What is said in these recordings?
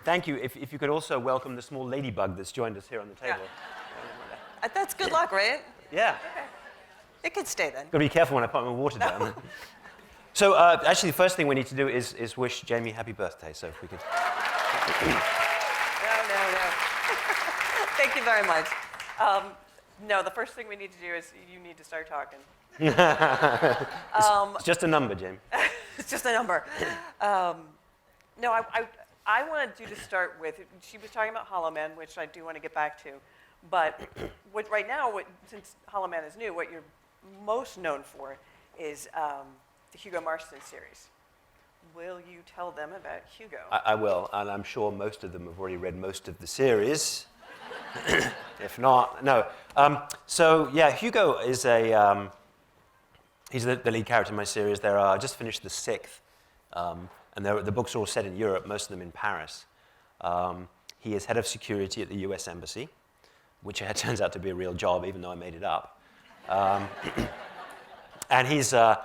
Thank you. If you could also welcome the small ladybug that's joined us here on the table. That's good luck, right? Yeah. Okay. It could stay then. Got to be careful when I put my water down. So actually, the first thing we need to do is wish Jamie happy birthday. So if we could. No. Thank you very much. No, the first thing we need to do is you need to start talking. It's just a number, Jamie. It's just a number. No, I wanted you to start with, she was talking about Hollow Man, which I do want to get back to. But right now, since Hollow Man is new, what you're most known for is the Hugo Marston series. Will you tell them about Hugo? I will, and I'm sure most of them have already read most of the series. If not, no. So yeah, Hugo is he's the lead character in my series. I just finished the 6th, and the books are all set in Europe, most of them in Paris. He is head of security at the US Embassy, which turns out to be a real job, even though I made it up. And he's an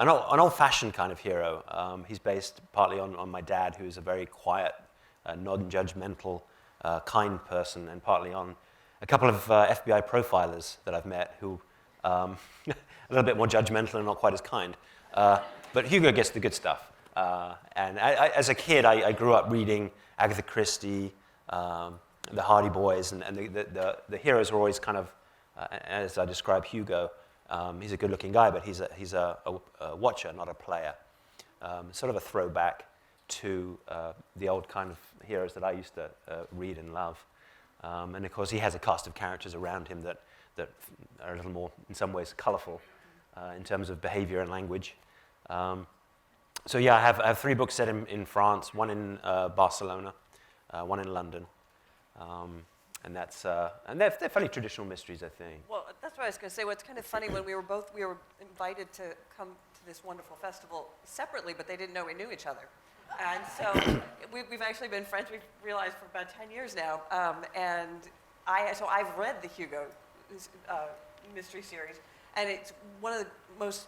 old-fashioned kind of hero. He's based partly on my dad, who's a very quiet, non-judgmental, kind person, and partly on a couple of FBI profilers that I've met who a little bit more judgmental and not quite as kind. But Hugo gets the good stuff. And as a kid, I grew up reading Agatha Christie, the Hardy Boys, and the heroes were always kind of, as I describe Hugo, he's a good-looking guy, but he's a watcher, not a player. Sort of a throwback to the old kind of heroes that I used to read and love. And of course, he has a cast of characters around him that are a little more, in some ways, colorful in terms of behavior and language. So yeah, I have 3 books set in France, one in Barcelona, one in London. And they're fairly traditional mysteries, I think. Well, that's what I was going to say. What's kind of funny, when we were invited to come to this wonderful festival separately, but they didn't know we knew each other. And so we've actually been friends, we've realized, for about 10 years now. So I've read the Hugo mystery series, and it's one of the most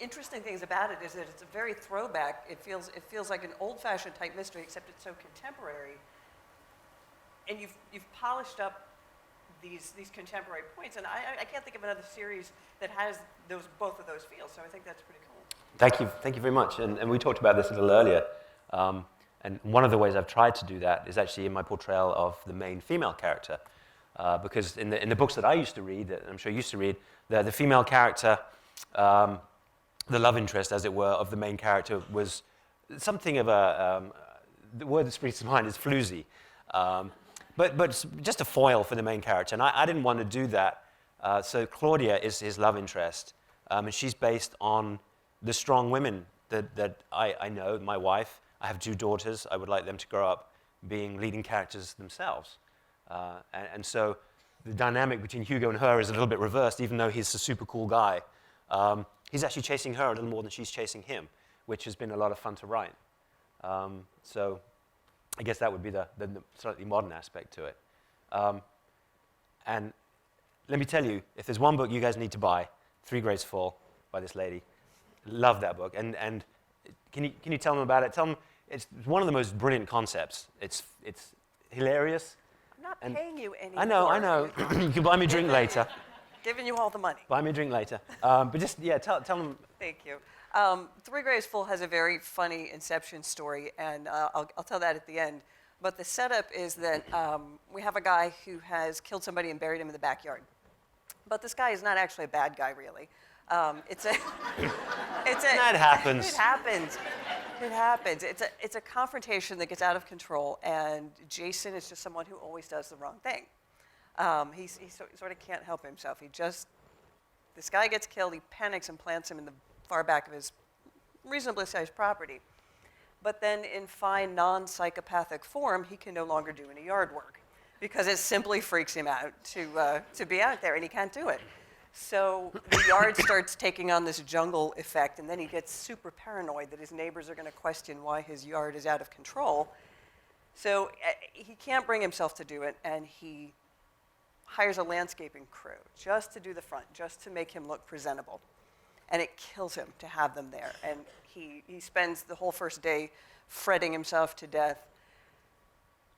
interesting things about it is that it's a very throwback. It feels like an old-fashioned type mystery, except it's so contemporary. And you've polished up these contemporary points, and I can't think of another series that has both of those feels. So I think that's pretty cool. Thank you very much. And we talked about this a little earlier. And one of the ways I've tried to do that is actually in my portrayal of the main female character, because in the books that I used to read, that I'm sure you used to read, the female character, the love interest, as it were, of the main character was something of the word that springs to mind is floozy. But just a foil for the main character, and I didn't want to do that. So Claudia is his love interest, and she's based on the strong women that I know, my wife. I have 2 daughters. I would like them to grow up being leading characters themselves. And so the dynamic between Hugo and her is a little bit reversed, even though he's a super cool guy. He's actually chasing her a little more than she's chasing him, which has been a lot of fun to write. So I guess that would be the slightly modern aspect to it. And let me tell you, if there's one book you guys need to buy, 3 Grays Fall by this lady. Love that book. And can you tell them about it? Tell them it's one of the most brilliant concepts. It's hilarious. I'm not paying you anymore. I know. You can buy me a drink later. Giving you all the money. Buy me a drink later. But just, yeah, tell them. Thank you. 3 Grays Full has a very funny inception story, and I'll tell that at the end. But the setup is that we have a guy who has killed somebody and buried him in the backyard. But this guy is not actually a bad guy, really. That happens. It happens. It happens. It's a confrontation that gets out of control, and Jason is just someone who always does the wrong thing. He sort of can't help himself. This guy gets killed, he panics and plants him in the far back of his reasonably sized property. But then in fine non-psychopathic form, he can no longer do any yard work because it simply freaks him out to be out there, and he can't do it. So the yard starts taking on this jungle effect, and then he gets super paranoid that his neighbors are going to question why his yard is out of control. So he can't bring himself to do it, and he hires a landscaping crew just to do the front, just to make him look presentable. and it kills him to have them there. And he spends the whole first day fretting himself to death.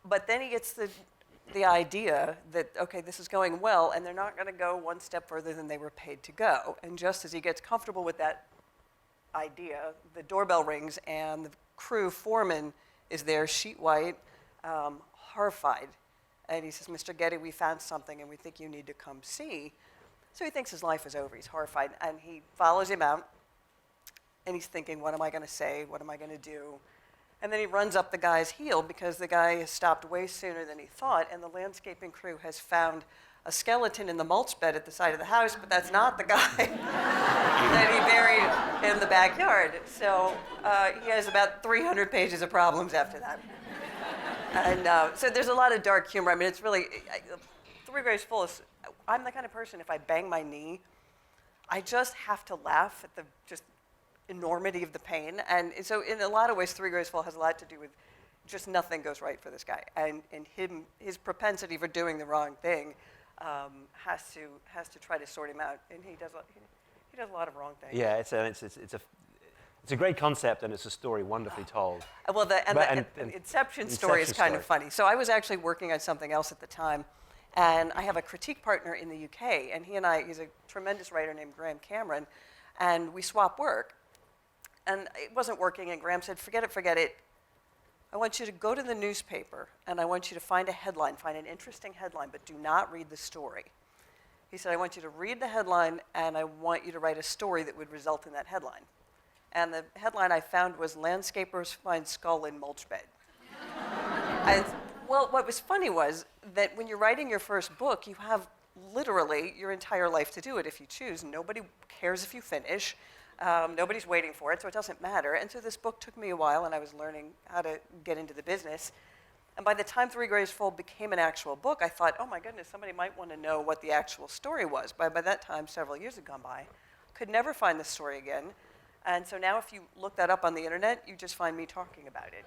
But then he gets the idea that, okay, this is going well, and they're not going to go one step further than they were paid to go. And just as he gets comfortable with that idea, the doorbell rings, and the crew foreman is there, sheet white, horrified. And he says, "Mr. Getty, we found something, and we think you need to come see." So he thinks his life is over. He's horrified. And he follows him out, and he's thinking, what am I going to say? What am I going to do? And then he runs up the guy's heel because the guy has stopped way sooner than he thought, and the landscaping crew has found a skeleton in the mulch bed at the side of the house, but that's not the guy that he buried in the backyard. So he has about 300 pages of problems after that. And so there's a lot of dark humor. I mean, it's really, Three Graves Full is, I'm the kind of person, if I bang my knee, I just have to laugh at the just enormity of the pain. And so in a lot of ways, Three Graves Full has a lot to do with just nothing goes right for this guy. And his propensity for doing the wrong thing has to try to sort him out. And he does a lot of wrong things. Yeah, it's a great concept, and it's a story wonderfully told. Well, the Inception story is kind of funny. So I was actually working on something else at the time, and I have a critique partner in the UK, and he's a tremendous writer named Graham Cameron, and we swap work. And it wasn't working, and Graham said, forget it. I want you to go to the newspaper, and I want you to find a headline, find an interesting headline, but do not read the story. He said, I want you to read the headline, and I want you to write a story that would result in that headline. And the headline I found was, "Landscapers Find Skull in Mulch Bed." And, well, what was funny was that when you're writing your first book, you have literally your entire life to do it if you choose. Nobody cares if you finish. Nobody's waiting for it, so it doesn't matter. And so this book took me a while, and I was learning how to get into the business. And by the time Three Graves Full became an actual book, I thought, oh my goodness, somebody might want to know what the actual story was. By that time, several years had gone by. Could never find the story again. And so now if you look that up on the internet, you just find me talking about it.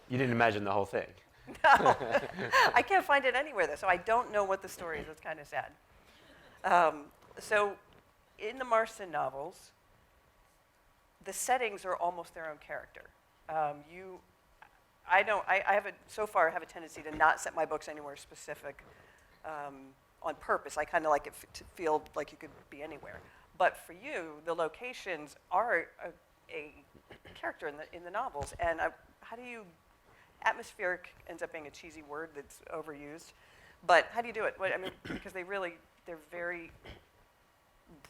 You didn't imagine the whole thing? No. I can't find it anywhere, though, so I don't know what the story is. It's kind of sad. So in the Marston novels, the settings are almost their own character. So far I have a tendency to not set my books anywhere specific on purpose. I kind of like it to feel like you could be anywhere. But for you, the locations are a character in the novels. And atmospheric ends up being a cheesy word that's overused. But how do you do it? Because they're very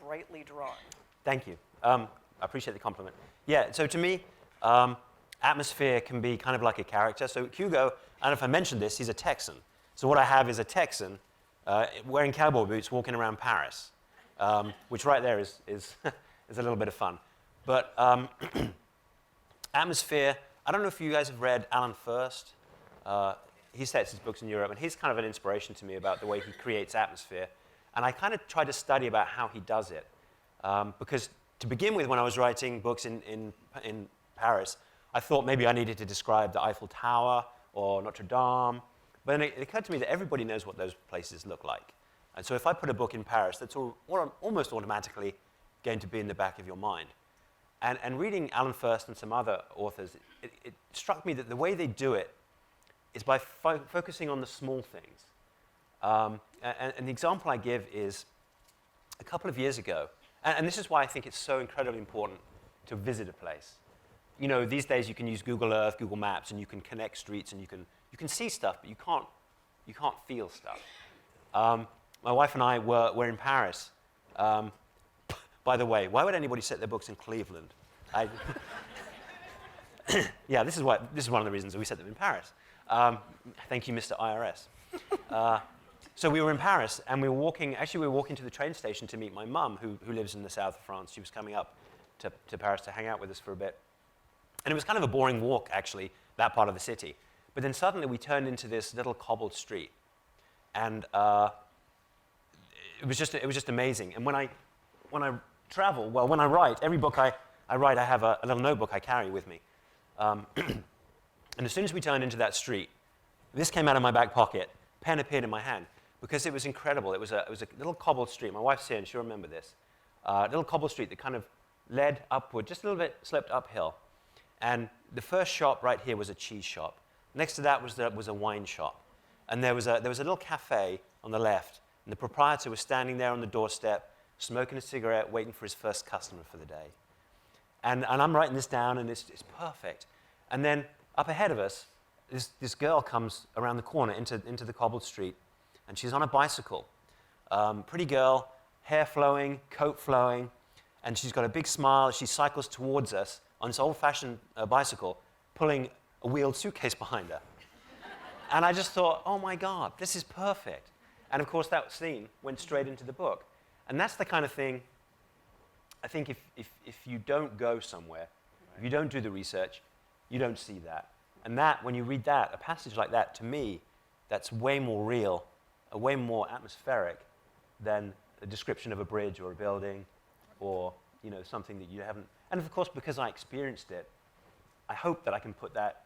brightly drawn. Thank you. I appreciate the compliment. Yeah, so to me, atmosphere can be kind of like a character. So Hugo, I don't know if I mentioned this, he's a Texan. So what I have is a Texan wearing cowboy boots walking around Paris, which right there is a little bit of fun. But atmosphere, I don't know if you guys have read Alan Furst. He sets his books in Europe, and he's kind of an inspiration to me about the way he creates atmosphere. And I kind of try to study about how he does it. Because to begin with, when I was writing books in Paris, I thought maybe I needed to describe the Eiffel Tower or Notre Dame. But then it occurred to me that everybody knows what those places look like. And so if I put a book in Paris, that's almost automatically going to be in the back of your mind. And reading Alan Furst and some other authors, it struck me that the way they do it is by focusing on the small things. And the example I give is a couple of years ago, and this is why I think it's so incredibly important to visit a place. You know, these days you can use Google Earth, Google Maps, and you can connect streets, and you can see stuff, but you can't feel stuff. My wife and I were in Paris. By the way, why would anybody set their books in Cleveland? Yeah, this is one of the reasons that we set them in Paris. Thank you, Mr. IRS. So we were in Paris, and we were walking to the train station to meet my mum, who lives in the south of France. She was coming up to Paris to hang out with us for a bit. And it was kind of a boring walk, actually, that part of the city. But then suddenly we turned into this little cobbled street. And it was just amazing. And when I travel, when I write, every book I write, I have a little notebook I carry with me. And as soon as we turned into that street, this came out of my back pocket, pen appeared in my hand. because it was incredible. It was a little cobbled street. My wife's here, and she'll remember this. Little cobbled street that kind of led upward, just a little bit sloped uphill. And the first shop right here was a cheese shop. Next to that was a wine shop. And there was a little cafe on the left, and the proprietor was standing there on the doorstep, smoking a cigarette, waiting for his first customer for the day. And I'm writing this down, and it's perfect. And then up ahead of us, this girl comes around the corner into the cobbled street, and she's on a bicycle. Pretty girl, hair flowing, coat flowing, and she's got a big smile. She cycles towards us on this old-fashioned bicycle, pulling a wheeled suitcase behind her. And I just thought, oh my God, this is perfect. And of course, that scene went straight into the book. And that's the kind of thing, I think if you don't go somewhere, if you don't do the research, you don't see that. And that, when you read that, a passage like that, to me, that's way more real, way more atmospheric than a description of a bridge or a building or something that you haven't. And of course, because I experienced it, I hope that I can put that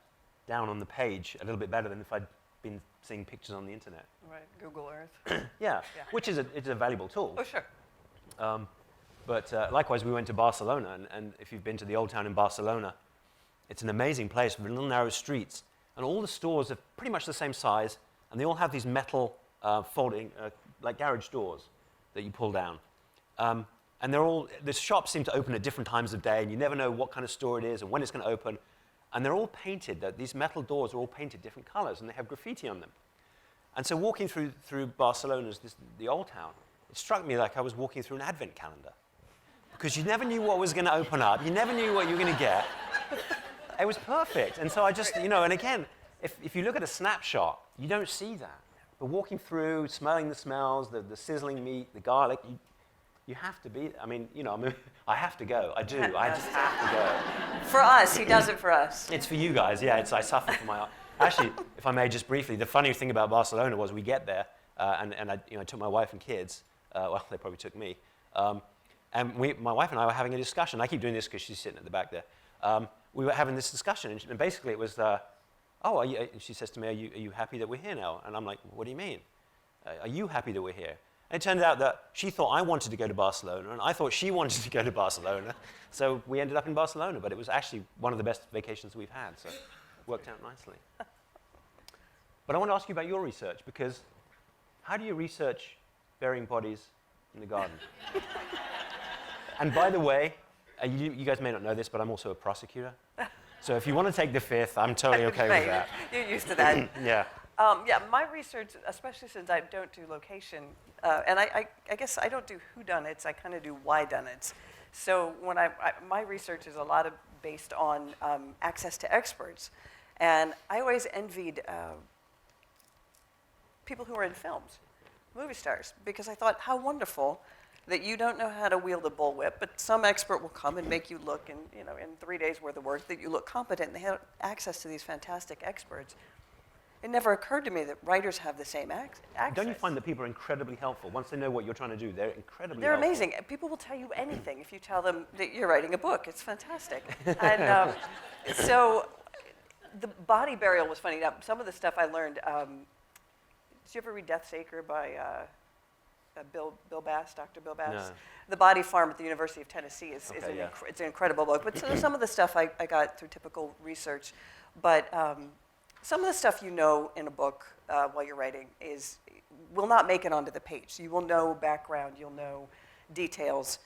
down on the page a little bit better than if I'd been seeing pictures on the internet. Right, Google Earth. Yeah, which is it's a valuable tool. Oh, sure. But likewise, we went to Barcelona, and if you've been to the Old Town in Barcelona, it's an amazing place with little narrow streets, and all the stores are pretty much the same size, and they all have these metal folding, like garage doors that you pull down. And the shops seem to open at different times of day, and you never know what kind of store it is and when it's going to open. And they're all painted, these metal doors are all painted different colors, and they have graffiti on them. And so walking through Barcelona's, the Old Town, it struck me like I was walking through an advent calendar. Because you never knew what was going to open up. You never knew what you were going to get. It was perfect. And so I just, and again, if you look at a snapshot, you don't see that. But walking through, smelling the smells, the sizzling meat, the garlic, you have to be, I have to go. I do. I just have to go. For us, he does it for us. It's for you guys, yeah. I suffer for my art. Actually, if I may just briefly, the funny thing about Barcelona was we get there, and I took my wife and kids. Well, they probably took me. And my wife and I were having a discussion. I keep doing this because she's sitting at the back there. We were having this discussion, and basically it was, she says to me, are you happy that we're here now? And I'm like, what do you mean? Are you happy that we're here? And it turned out that she thought I wanted to go to Barcelona, and I thought she wanted to go to Barcelona. So we ended up in Barcelona, but it was actually one of the best vacations we've had, so it worked out nicely. But I want to ask you about your research, because how do you research burying bodies in the garden? And by the way, you guys may not know this, but I'm also a prosecutor. So if you want to take the fifth, I'm totally okay with that. You're used to that. Yeah. My research, especially since I don't do location, and I guess I don't do whodunits, I kind of do whydunits. So when my research is a lot based on access to experts. And I always envied people who are in films, movie stars, because I thought, how wonderful that you don't know how to wield a bullwhip, but some expert will come and make you look, in 3 days worth of work, that you look competent, and they have access to these fantastic experts. It never occurred to me that writers have the same access. Don't you find that people are incredibly helpful? Once they know what you're trying to do, they're incredibly They're helpful. amazing. People will tell you anything if you tell them that you're writing a book. It's fantastic. And so the body burial was funny. Now, some of the stuff I learned, did you ever read Death's Acre by Bill Bass, Dr. Bill Bass? No. The Body Farm at the University of Tennessee is Okay, it's an incredible book. But so some of the stuff I got through typical research. But some of the stuff in a book while you're writing will not make it onto the page. You will know background, you'll know details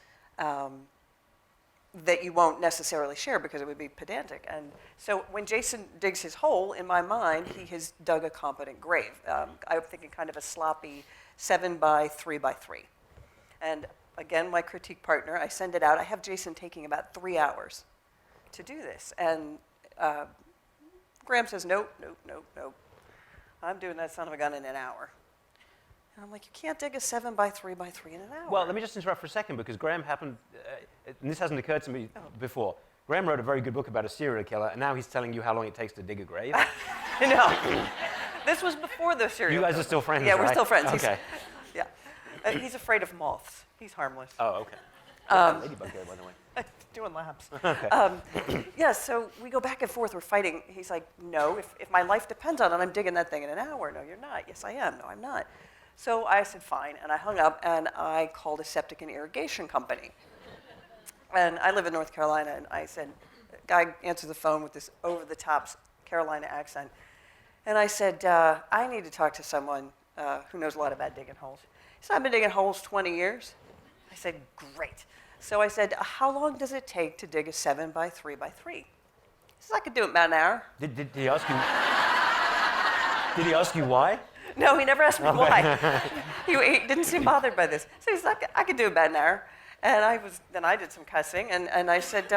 that you won't necessarily share because it would be pedantic. And so when Jason digs his hole, in my mind, he has dug a competent grave. I'm thinking kind of a sloppy 7 by 3 by 3. And again, my critique partner, I send it out. I have Jason taking about 3 hours to do this. And Graham says, nope. I'm doing that son of a gun in an hour. And I'm like, you can't dig a 7 by 3 by 3 in an hour. Well, let me just interrupt for a second, because Graham happened, and this hasn't occurred to me before. Graham wrote a very good book about a serial killer, and now he's telling you how long it takes to dig a grave. No. This was before the serial You guys killer. are still friends, Yeah, right? we're still friends. Okay. He's afraid of moths. He's harmless. Oh, okay. Ladybug there, by the way. Doing laps. Okay. So we go back and forth. We're fighting. He's like, no, if my life depends on it, I'm digging that thing in an hour. No, you're not. Yes, I am. No, I'm not. So I said, fine, and I hung up, and I called a septic and irrigation company. And I live in North Carolina, and I said, guy answered the phone with this over-the-top Carolina accent. And I said, I need to talk to someone who knows a lot about digging holes. He said, I've been digging holes 20 years. I said, great. So I said, how long does it take to dig a 7 by 3 by 3? He says, I could do it in about an hour. Did he ask you? Did he ask you why? No, he never asked me why. He didn't seem bothered by this. So he's like, I could do it about an hour. And then I did some cussing, and I said,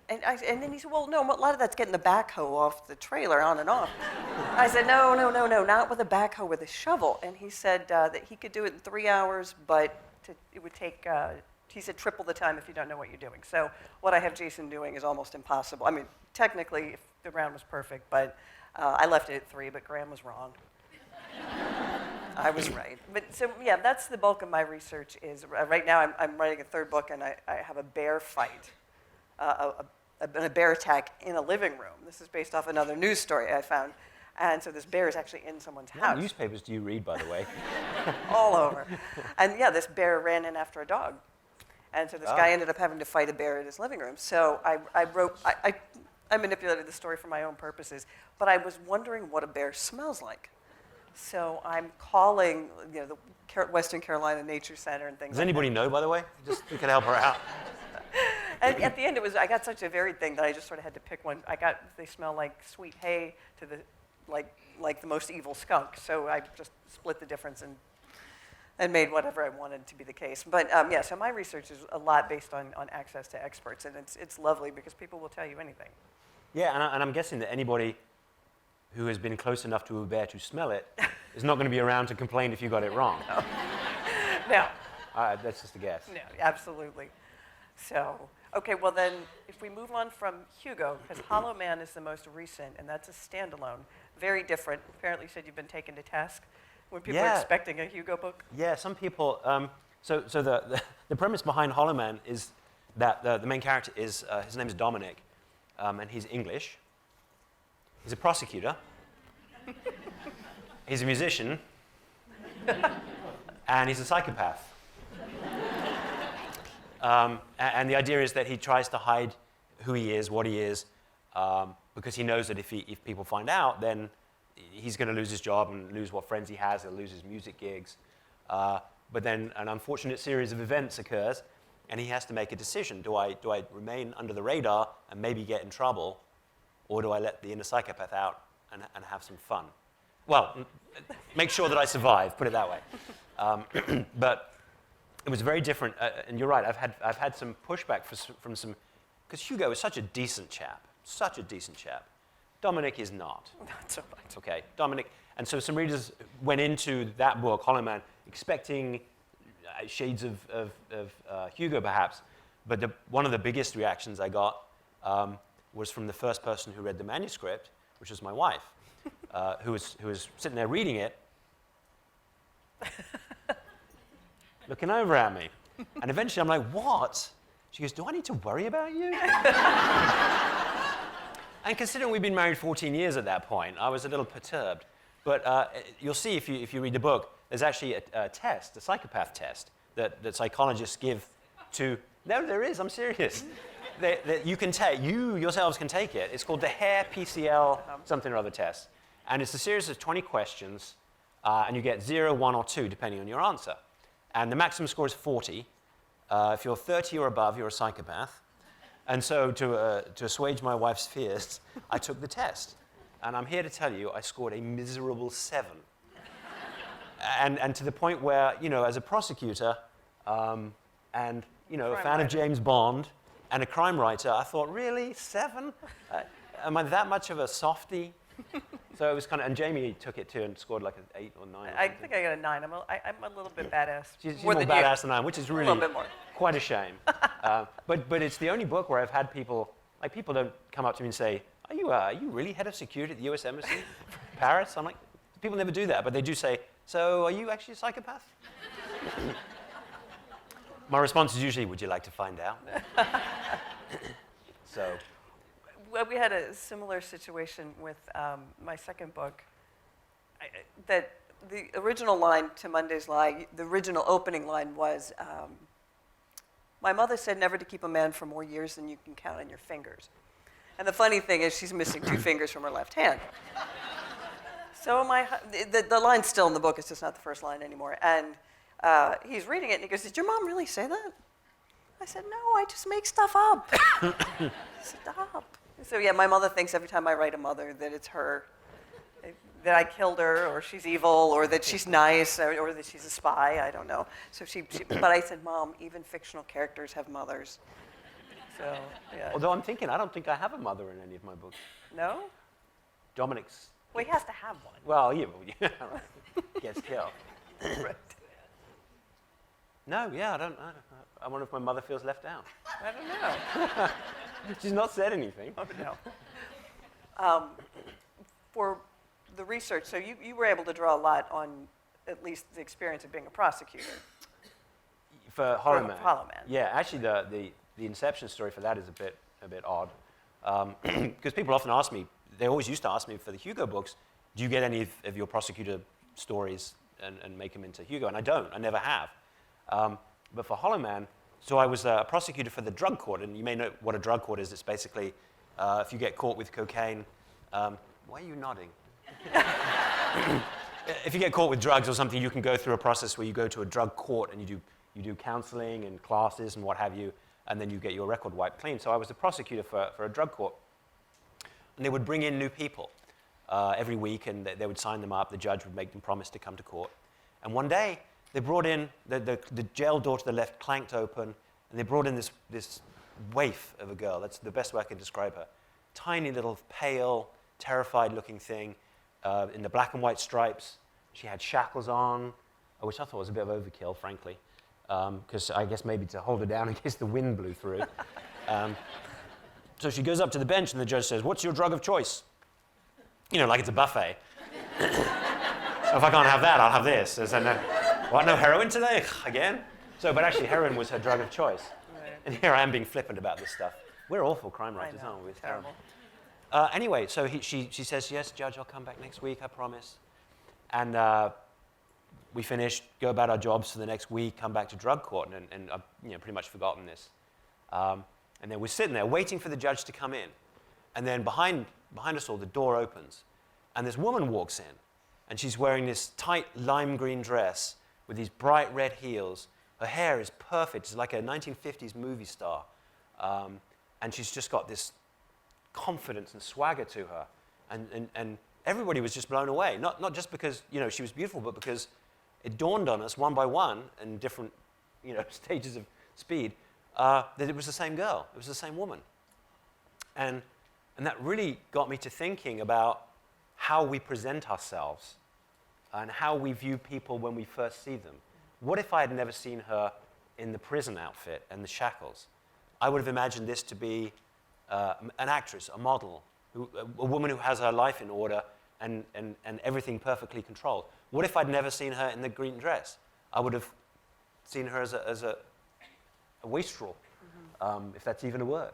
and then he said, well, no, a lot of that's getting the backhoe off the trailer on and off. I said, no, not with a backhoe, with a shovel. And he said that he could do it in 3 hours, but it would take, he said, triple the time if you don't know what you're doing. So what I have Jason doing is almost impossible. I mean, technically, if the round was perfect, but I left it at 3, but Graham was wrong. I was right. But so, yeah, that's the bulk of my research is, right now I'm writing a 3rd book, and I have a bear fight, a bear attack in a living room. This is based off another news story I found. And so this bear is actually in someone's house. What newspapers do you read, by the way? All over. And yeah, this bear ran in after a dog. And so this guy ended up having to fight a bear in his living room. So I manipulated the story for my own purposes, but I was wondering what a bear smells like. So I'm calling, the Western Carolina Nature Center and things Does like anybody know, by the way? Just you can help her out. And at the end, I got such a varied thing that I just sort of had to pick one. They smell like sweet hay to the, like the most evil skunk. So I just split the difference and made whatever I wanted to be the case. But yeah, so my research is a lot based on access to experts, and it's lovely because people will tell you anything. Yeah, and I'm guessing that anybody who has been close enough to a bear to smell it is not going to be around to complain if you got it wrong. No. That's just a guess. No, absolutely. So, okay, well then, if we move on from Hugo, because Hollow Man is the most recent, and that's a standalone, very different. Apparently you said you've been taken to task when people are expecting a Hugo book. Yeah, some people, so the premise behind Hollow Man is that the main character is, his name is Dominic, and he's English. He's a prosecutor. He's a musician. And he's a psychopath. And the idea is that he tries to hide who he is, what he is, because he knows that if people find out, then he's going to lose his job and lose what friends he has. He'll lose his music gigs. But then an unfortunate series of events occurs, and he has to make a decision. Do I remain under the radar and maybe get in trouble, or do I let the inner psychopath out and have some fun? Well, make sure that I survive, put it that way. But it was very different, and you're right, I've had some pushback from some, because Hugo is such a decent chap. Dominic is not. Not so much. Okay, Dominic, and so some readers went into that book, Hollow Man, expecting shades of Hugo perhaps, but one of the biggest reactions I got was from the first person who read the manuscript, which was my wife, who was sitting there reading it, looking over at me. And eventually I'm like, what? She goes, do I need to worry about you? And considering we've been married 14 years at that point, I was a little perturbed. But you'll see if you read the book, there's actually a test, a psychopath test, that psychologists give to, no, there is, I'm serious. That you can take, you yourselves can take it. It's called the Hare PCL something or other test. And it's a series of 20 questions, and you get 0, 1, or 2, depending on your answer. And the maximum score is 40. If you're 30 or above, you're a psychopath. And so to assuage my wife's fears, I took the test. And I'm here to tell you, I scored a miserable 7. And to the point where, as a prosecutor, and, a fan of James Bond, and a crime writer, I thought, really, 7? Am I that much of a softie? So it was kind of, and Jamie took it too and scored like an 8 or 9. I think I got a 9. I'm a little bit badass. She's more badass than I am, which is really a little bit more. Quite a shame. But it's the only book where I've had people don't come up to me and say, are you really head of security at the U.S. Embassy in Paris? I'm like, people never do that, but they do say, so are you actually a psychopath? My response is usually, would you like to find out? So. Well, we had a similar situation with my second book. That the original line to Monday's Lie, the original opening line was, my mother said never to keep a man for more years than you can count on your fingers. And the funny thing is she's missing 2 fingers from her left hand. So the line's still in the book, it's just not the first line anymore. And he's reading it and he goes, did your mom really say that? I said, no, I just make stuff up. Stop. So yeah, my mother thinks every time I write a mother that it's her, that I killed her, or she's evil, or that she's nice, or that she's a spy, I don't know. So but I said, Mom, even fictional characters have mothers. So, yeah. Although I'm thinking, I don't think I have a mother in any of my books. No? Dominic's. Well, he has to have one. Well, yeah, gets killed. Right. No, yeah, I wonder if my mother feels left out. I don't know. She's not said anything. Oh, no. For the research, so you were able to draw a lot on at least the experience of being a prosecutor. For Hollow Man. Hollow Man. Yeah, actually the inception story for that is a bit odd. Because people often ask me, they always used to ask me for the Hugo books, do you get any of your prosecutor stories and make them into Hugo? And I don't, I never have. But for Hollow Man, so I was a prosecutor for the drug court, and you may know what a drug court is. It's basically, if you get caught with cocaine, why are you nodding? If you get caught with drugs or something, you can go through a process where you go to a drug court and you do counseling and classes and what have you, and then you get your record wiped clean. So I was a prosecutor for a drug court. And they would bring in new people every week, and they would sign them up. The judge would make them promise to come to court. And one day, they brought in, the jail door to the left clanked open, and they brought in this waif of a girl. That's the best way I can describe her. Tiny little, pale, terrified-looking thing in the black and white stripes. She had shackles on, which I thought was a bit of overkill, frankly, because I guess maybe to hold her down in case the wind blew through. So she goes up to the bench, and the judge says, what's your drug of choice? You know, like it's a buffet. So if I can't have that, I'll have this. I said, no, what, no heroin today? Again? So, but actually, heroin was her drug of choice. Right. And here I am being flippant about this stuff. We're awful crime writers, aren't we? It's terrible. Anyway, so she says, yes, Judge, I'll come back next week, I promise. And we finish, go about our jobs for the next week, come back to drug court, and I've pretty much forgotten this. And then we're sitting there waiting for the judge to come in. And then behind us all, the door opens. And this woman walks in. And she's wearing this tight lime green dress with these bright red heels. Her hair is perfect. It's like a 1950s movie star. And she's just got this confidence and swagger to her. And everybody was just blown away. Not just because she was beautiful, but because it dawned on us one by one in different stages of speed that it was the same girl. It was the same woman. And that really got me to thinking about how we present ourselves and how we view people when we first see them. What if I had never seen her in the prison outfit and the shackles? I would have imagined this to be an actress, a model, a woman who has her life in order and everything perfectly controlled. What if I'd never seen her in the green dress? I would have seen her as a wastrel, if that's even a word.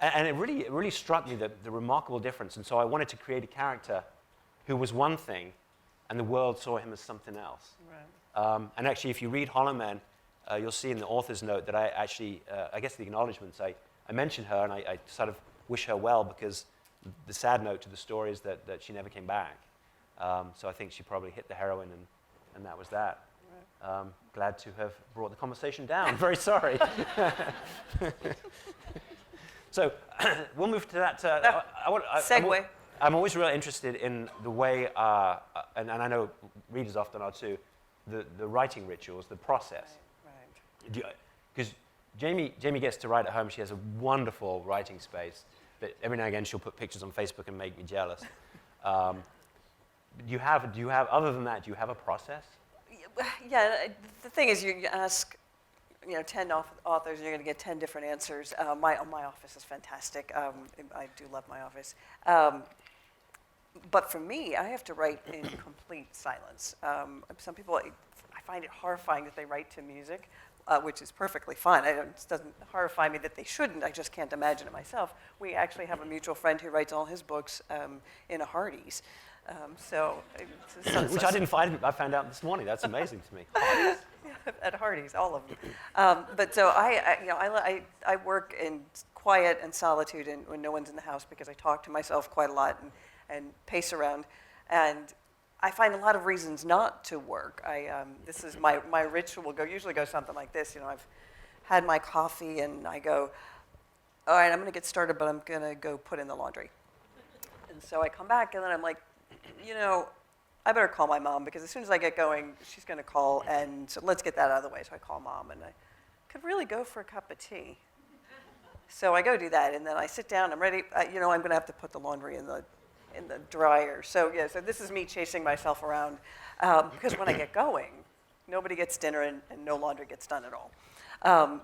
And it really struck me the remarkable difference. And so I wanted to create a character who was one thing, and the world saw him as something else. Right. And actually, if you read Hollow Man, you'll see in the author's note that I actually, I guess the acknowledgements, I mention her, and I sort of wish her well, because the sad note to the story is that she never came back. So I think she probably hit the heroin, and that was that. Right. Glad to have brought the conversation down. Very sorry. So we'll move to that. Segue. I'm always really interested in the way, and I know readers often are too, the writing rituals, the process. Right. Because Jamie gets to write at home. She has a wonderful writing space, but every now and again she'll put pictures on Facebook and make me jealous. Do you have, other than that, do you have a process? Yeah, the thing is, you ask 10 authors, and you're going to get 10 different answers. My office is fantastic. I do love my office. But for me, I have to write in complete silence. Some people, I find it horrifying that they write to music, which is perfectly fine. It doesn't horrify me that they shouldn't. I just can't imagine it myself. We actually have a mutual friend who writes all his books in a Hardee's. Which I didn't find. I found out this morning. That's amazing to me. At Hardee's, all of them. But so I work in quiet and solitude and when no one's in the house because I talk to myself quite a lot and pace around. And I find a lot of reasons not to work. This is my ritual. Usually go something like this. I've had my coffee and I go, all right, I'm going to get started, but I'm going to go put in the laundry. And so I come back and then I'm like, I better call my mom because as soon as I get going, she's going to call, and so let's get that out of the way. So I call Mom, and I could really go for a cup of tea. So I go do that, and then I sit down. I'm ready. I'm going to have to put the laundry in the dryer. So so this is me chasing myself around because when I get going, nobody gets dinner and no laundry gets done at all.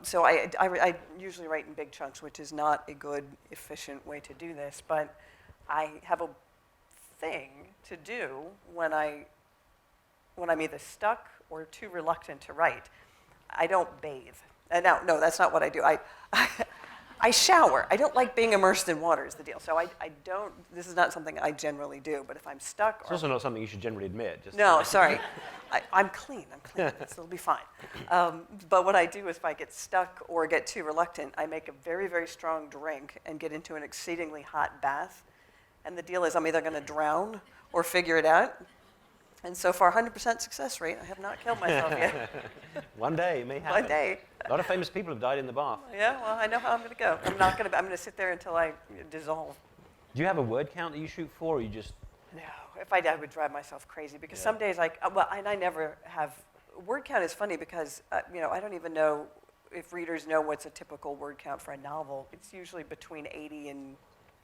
So I usually write in big chunks, which is not a good, efficient way to do this, but I have a thing to do when I'm either stuck or too reluctant to write. I don't bathe. No, that's not what I do. I shower. I don't like being immersed in water is the deal. So I don't, this is not something I generally do, but if I'm stuck It's also not something you should generally admit. No, sorry. I'm clean. It'll be fine. But what I do is if I get stuck or get too reluctant, I make a very, very strong drink and get into an exceedingly hot bath. And the deal is I'm either going to drown or figure it out. And so far, 100% success rate. I have not killed myself yet. One day, it may happen. One day. A lot of famous people have died in the bath. Yeah, well, I know how I'm going to go. I'm going to sit there until I dissolve. Do you have a word count that you shoot for, or you just... No, if I did, I would drive myself crazy because some days, and I never have... Word count is funny because, I don't even know if readers know what's a typical word count for a novel. It's usually between 80 and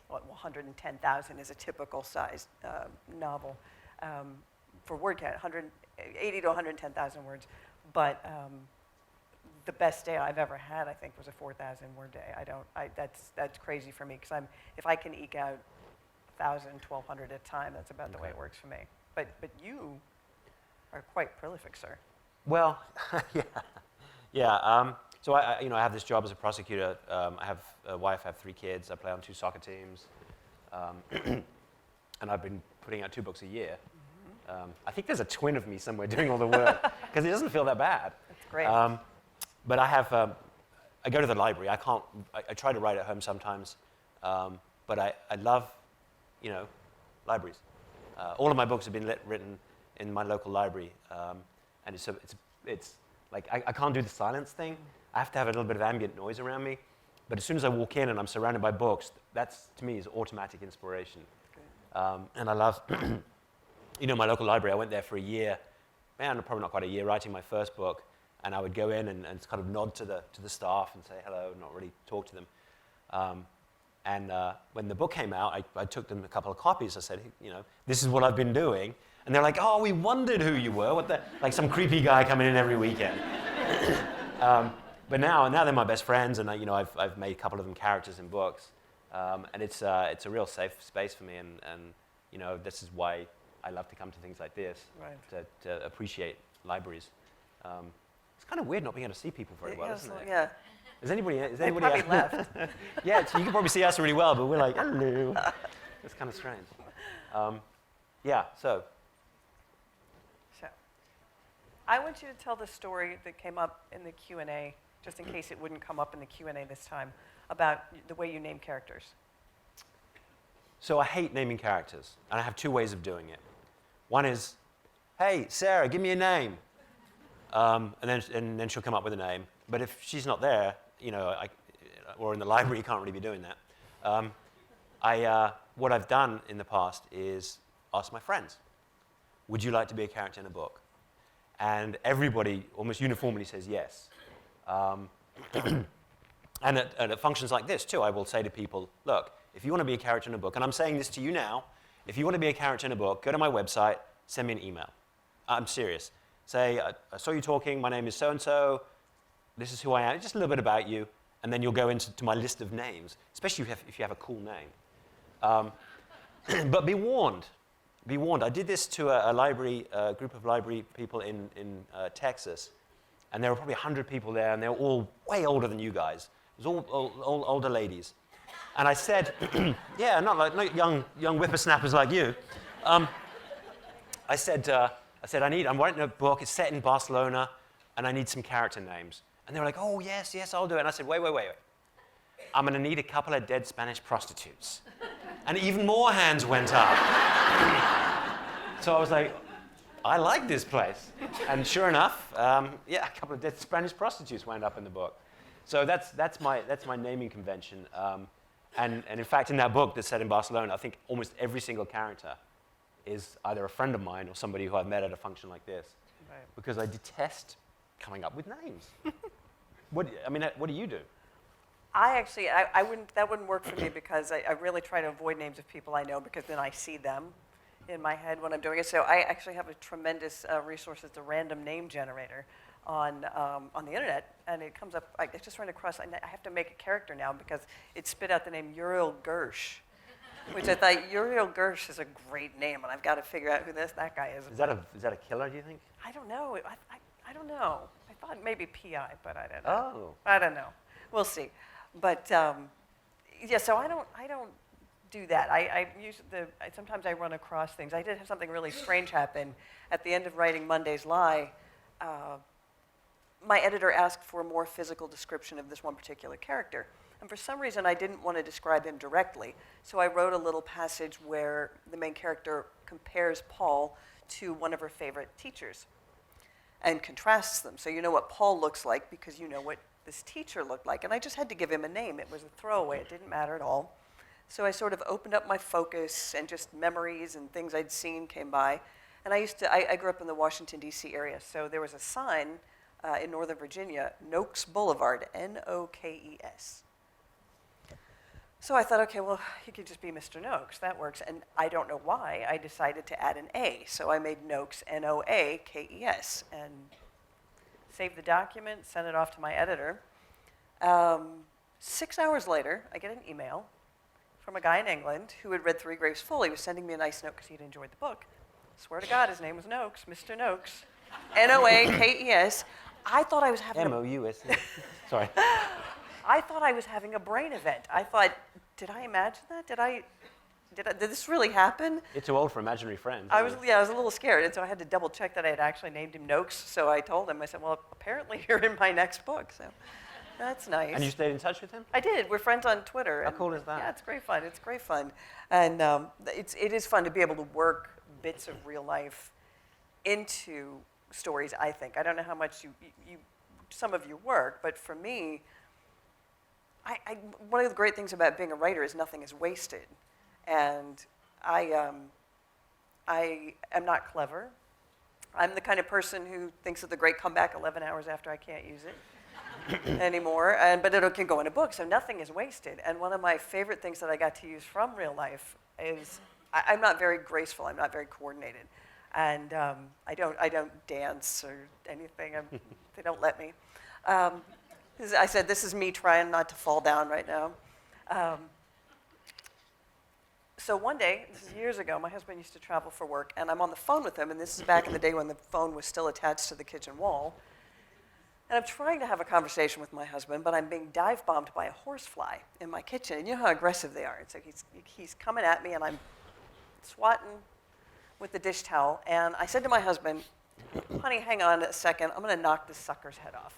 110,000 is a typical size novel for word count, 80 to 110,000 words. But the best day I've ever had, I think, was a 4,000 word day. That's crazy for me because if I can eke out 1,000, 1,200 at a time, that's about the way it works for me. But you are quite prolific, sir. Well, yeah. So I have this job as a prosecutor. I have a wife, I have 3 kids. I play on 2 soccer teams, and I've been putting out 2 books a year. I think there's a twin of me somewhere doing all the work because it doesn't feel that bad. That's great. But I go to the library. I try to write at home sometimes, but I love, libraries. All of my books have been written in my local library, and it's like I can't do the silence thing. I have to have a little bit of ambient noise around me. But as soon as I walk in and I'm surrounded by books, that's, to me, is automatic inspiration. And I love, my local library. I went there for a year, probably not quite a year, writing my first book. And I would go in and kind of nod to the staff and say hello, not really talk to them. And when the book came out, I took them a couple of copies. I said, this is what I've been doing. And they're like, oh, we wondered who you were. Like some creepy guy coming in every weekend. But now they're my best friends, and I've made a couple of them characters in books, and it's a real safe space for me, and this is why I love to come to things like this, right. to appreciate libraries. It's kind of weird not being able to see people very well, isn't it? Yeah. Is anybody probably left? Yeah, so you can probably see us really well, but we're like, hello. It's kind of strange. So I want you to tell the story that came up in the Q&A, just in case it wouldn't come up in the Q&A this time, about the way you name characters. So I hate naming characters, and I have 2 ways of doing it. One is, hey, Sarah, give me a name. And then she'll come up with a name. But if she's not there, or in the library, you can't really be doing that. What I've done in the past is ask my friends, would you like to be a character in a book? And everybody almost uniformly says yes. And at functions like this, too, I will say to people, look, if you want to be a character in a book, and I'm saying this to you now, if you want to be a character in a book, go to my website, send me an email. I'm serious. Say, I saw you talking, my name is so-and-so, this is who I am, just a little bit about you, and then you'll go into my list of names, especially if you have a cool name. But be warned. Be warned. I did this to a group of library people in Texas, and there were probably 100 people there, and they were all way older than you guys. It was all older ladies. And I said, yeah, not young whippersnappers like you. I said, I'm writing a book. It's set in Barcelona, and I need some character names. And they were like, oh, yes, I'll do it. And I said, wait. I'm going to need a couple of dead Spanish prostitutes. And even more hands went up. So I was like, I like this place. And sure enough, a couple of dead Spanish prostitutes wound up in the book. So that's my naming convention. And in fact, in that book that's set in Barcelona, I think almost every single character is either a friend of mine or somebody who I've met at a function like this. Right. Because I detest coming up with names. What do you do? That wouldn't work for me because I really try to avoid names of people I know because then I see them in my head when I'm doing it. So I actually have a tremendous resource. It's a random name generator on the internet, and it comes up. I just ran across. I have to make a character now because it spit out the name Uriel Gersh, which I thought Uriel Gersh is a great name, and I've got to figure out who that guy is. Is that a killer? Do you think? I don't know. I don't know. I thought maybe PI, but I don't know. Oh. I don't know. We'll see. But so I don't do that. I sometimes I run across things. I did have something really strange happen at the end of writing Monday's Lie. My editor asked for a more physical description of this one particular character. And for some reason, I didn't want to describe him directly. So I wrote a little passage where the main character compares Paul to one of her favorite teachers and contrasts them. So you know what Paul looks like because you know what this teacher looked like. And I just had to give him a name. It was a throwaway. It didn't matter at all. So I sort of opened up my focus, and just memories and things I'd seen came by. And I grew up in the Washington, D.C. area. So there was a sign in Northern Virginia, Noakes Boulevard, N-O-K-E-S. So I thought, okay, well, he could just be Mr. Noakes. That works. And I don't know why I decided to add an A. So I made Noakes, N-O-A-K-E-S, and saved the document, sent it off to my editor. 6 hours later, I get an email from a guy in England who had read Three Graves Full. He was sending me a nice note because he'd enjoyed the book. Swear to God, his name was Noakes, Mr. Noakes, N-O-A-K-E-S. I thought I was having M-O-U-S. Sorry. I thought I was having a brain event. I thought, did I imagine that? Did this really happen? You're too old for imaginary friends. I was a little scared, and so I had to double check that I had actually named him Noakes. So I told him, I said, well, apparently you're in my next book. So that's nice. And you stayed in touch with him? I did. We're friends on Twitter. How cool is that? Yeah, it's great fun. It's great fun, and it is fun to be able to work bits of real life into stories. I think I don't know how much you some of your work, but for me, one of the great things about being a writer is nothing is wasted, and I am not clever. I'm the kind of person who thinks that the great come back 11 hours after I can't use it anymore, but it can go in a book, so nothing is wasted. And one of my favorite things that I got to use from real life is I'm not very graceful. I'm not very coordinated, and I don't dance or anything. They don't let me. I said, this is me trying not to fall down right now. So one day, this is years ago, my husband used to travel for work, and I'm on the phone with him, and this is back in the day when the phone was still attached to the kitchen wall. And I'm trying to have a conversation with my husband, but I'm being dive-bombed by a horsefly in my kitchen. And you know how aggressive they are. It's like he's coming at me, and I'm swatting with the dish towel. And I said to my husband, honey, hang on a second. I'm going to knock this sucker's head off.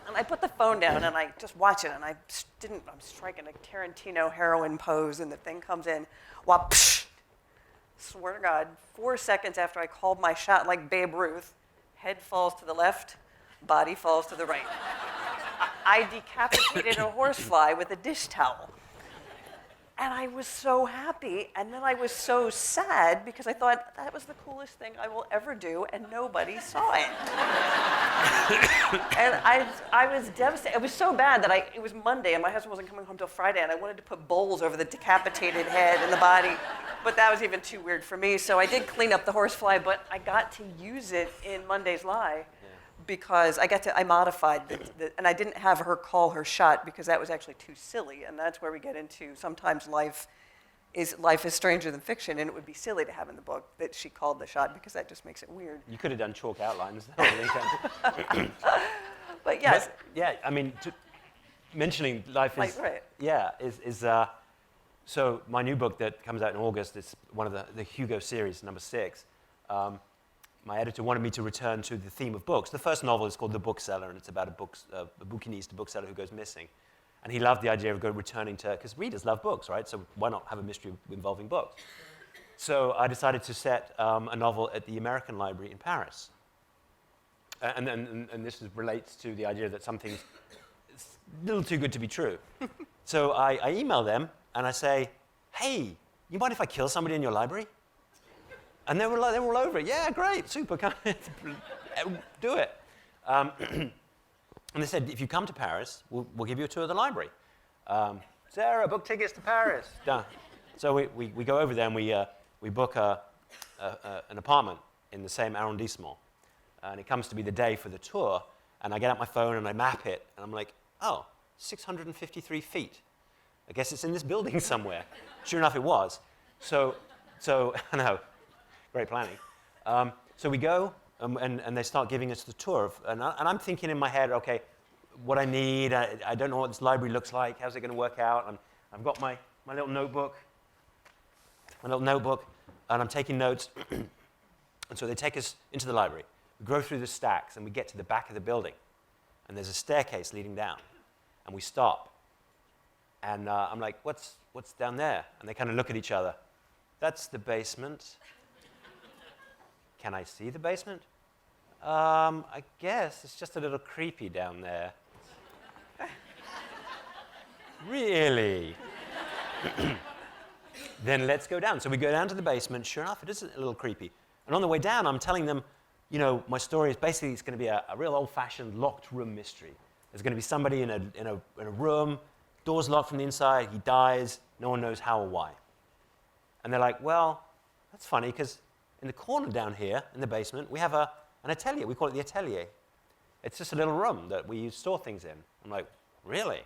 And I put the phone down, and I just watch it, and I'm striking a Tarantino heroin pose, and the thing comes in. Whop, swear to God, 4 seconds after I called my shot like Babe Ruth, head falls to the left, body falls to the right. I decapitated a horsefly with a dish towel. And I was so happy, and then I was so sad because I thought that was the coolest thing I will ever do, and nobody saw it. And I was devastated. It was so bad that it was Monday, and my husband wasn't coming home till Friday, and I wanted to put bowls over the decapitated head and the body, but that was even too weird for me. So I did clean up the horsefly, but I got to use it in Monday's Lie. Because I modified and I didn't have her call her shot because that was actually too silly, and that's where we get into sometimes life is stranger than fiction, and it would be silly to have in the book that she called the shot because that just makes it weird. You could have done chalk outlines. But yes. But, yeah, I mean, mentioning life is right. Yeah, so my new book that comes out in August is one of the Hugo series, number 6. my editor wanted me to return to the theme of books. The first novel is called The Bookseller, and it's about a bouquiniste, a bookseller who goes missing. And he loved the idea of returning to, because readers love books, right? So why not have a mystery involving books? So I decided to set a novel at the American Library in Paris. And this relates to the idea that something's a little too good to be true. So I email them, and I say, hey, you mind if I kill somebody in your library? And they were all over it. Yeah, great, super, do it. And they said, if you come to Paris, we'll give you a tour of the library. Sarah, book tickets to Paris. Done. So we go over there and we book an apartment in the same arrondissement. And it comes to be the day for the tour, and I get out my phone and I map it, and I'm like, oh, 653 feet. I guess it's in this building somewhere. Sure enough, it was. So I know, great planning. So we go, and they start giving us the tour. And I'm thinking in my head, okay, what I need, I don't know what this library looks like, how's it going to work out? And I've got my little notebook, and I'm taking notes. And so they take us into the library. We go through the stacks, and we get to the back of the building. And there's a staircase leading down. And we stop. And I'm like, what's down there? And they kind of look at each other. That's the basement. Can I see the basement? I guess it's just a little creepy down there. Really? Then let's go down. So we go down to the basement. Sure enough, it is a little creepy. And on the way down, I'm telling them, you know, my story is basically it's going to be a real old-fashioned locked room mystery. There's going to be somebody in a room, door's locked from the inside, he dies, no one knows how or why. And they're like, well, that's funny, because in the corner down here, in the basement, we have an atelier. We call it the atelier. It's just a little room that we store things in. I'm like, really?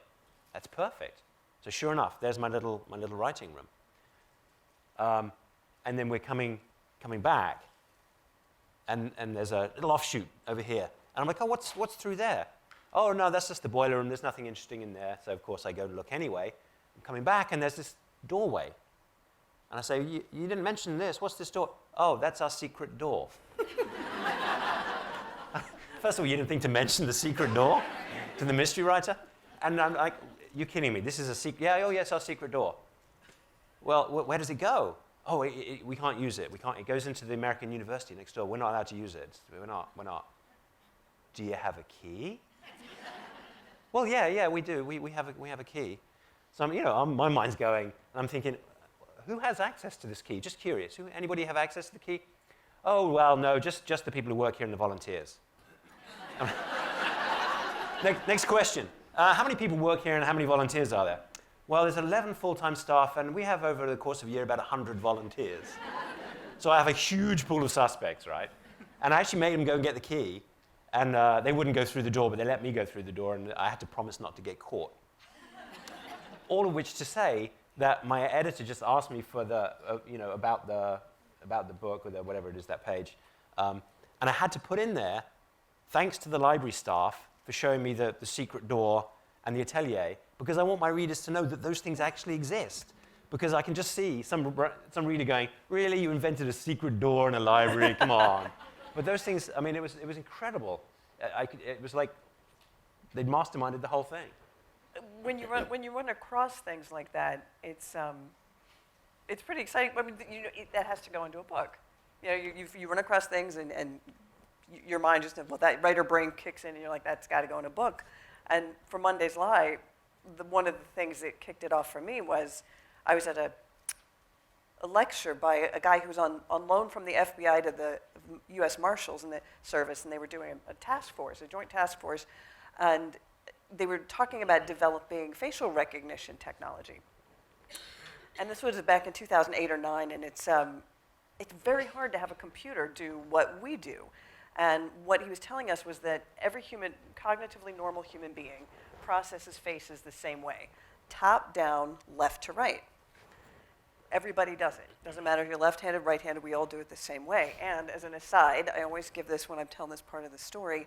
That's perfect. So sure enough, there's my little writing room. And then we're coming back, and there's a little offshoot over here. And I'm like, oh, what's through there? Oh, no, that's just the boiler room. There's nothing interesting in there. So, of course, I go and look anyway. I'm coming back, and there's this doorway. And I say, you didn't mention this. What's this door? Oh, that's our secret door. First of all, you didn't think to mention the secret door to the mystery writer? And I'm like, you're kidding me. This is a secret. Yeah, oh, yes, our secret door. Well, where does it go? Oh, we can't use it. We can't. It goes into the American University next door. We're not allowed to use it. We're not. Do you have a key? Well, yeah, we do. We have a key. So my mind's going, and I'm thinking, who has access to this key? Just curious. Anybody have access to the key? Oh, well, no, just the people who work here and the volunteers. Next question. How many people work here and how many volunteers are there? Well, there's 11 full-time staff, and we have over the course of a year about 100 volunteers. So I have a huge pool of suspects, right? And I actually made them go and get the key, and they wouldn't go through the door, but they let me go through the door, and I had to promise not to get caught. All of which to say that my editor just asked me for the, about the book or whatever it is, that page, and I had to put in there, thanks to the library staff for showing me the secret door and the atelier, because I want my readers to know that those things actually exist. Because I can just see some reader going, really, you invented a secret door in a library? Come on. But those things, I mean, it was incredible. It was like they'd masterminded the whole thing. When you run across things like that, it's pretty exciting. I mean, that has to go into a book. You run across things, and your mind just, well, that writer brain kicks in, and you're like, that's got to go in a book. And for Monday's Lie, one of the things that kicked it off for me was I was at a lecture by a guy who was on loan from the FBI to the U.S. Marshals in the service, and they were doing a task force, a joint task force, and they were talking about developing facial recognition technology. And this was back in 2008 or 9, and it's very hard to have a computer do what we do. And what he was telling us was that every cognitively normal human being processes faces the same way, top down, left to right. Everybody does it. Doesn't matter if you're left-handed, right-handed, we all do it the same way. And as an aside, I always give this when I'm telling this part of the story,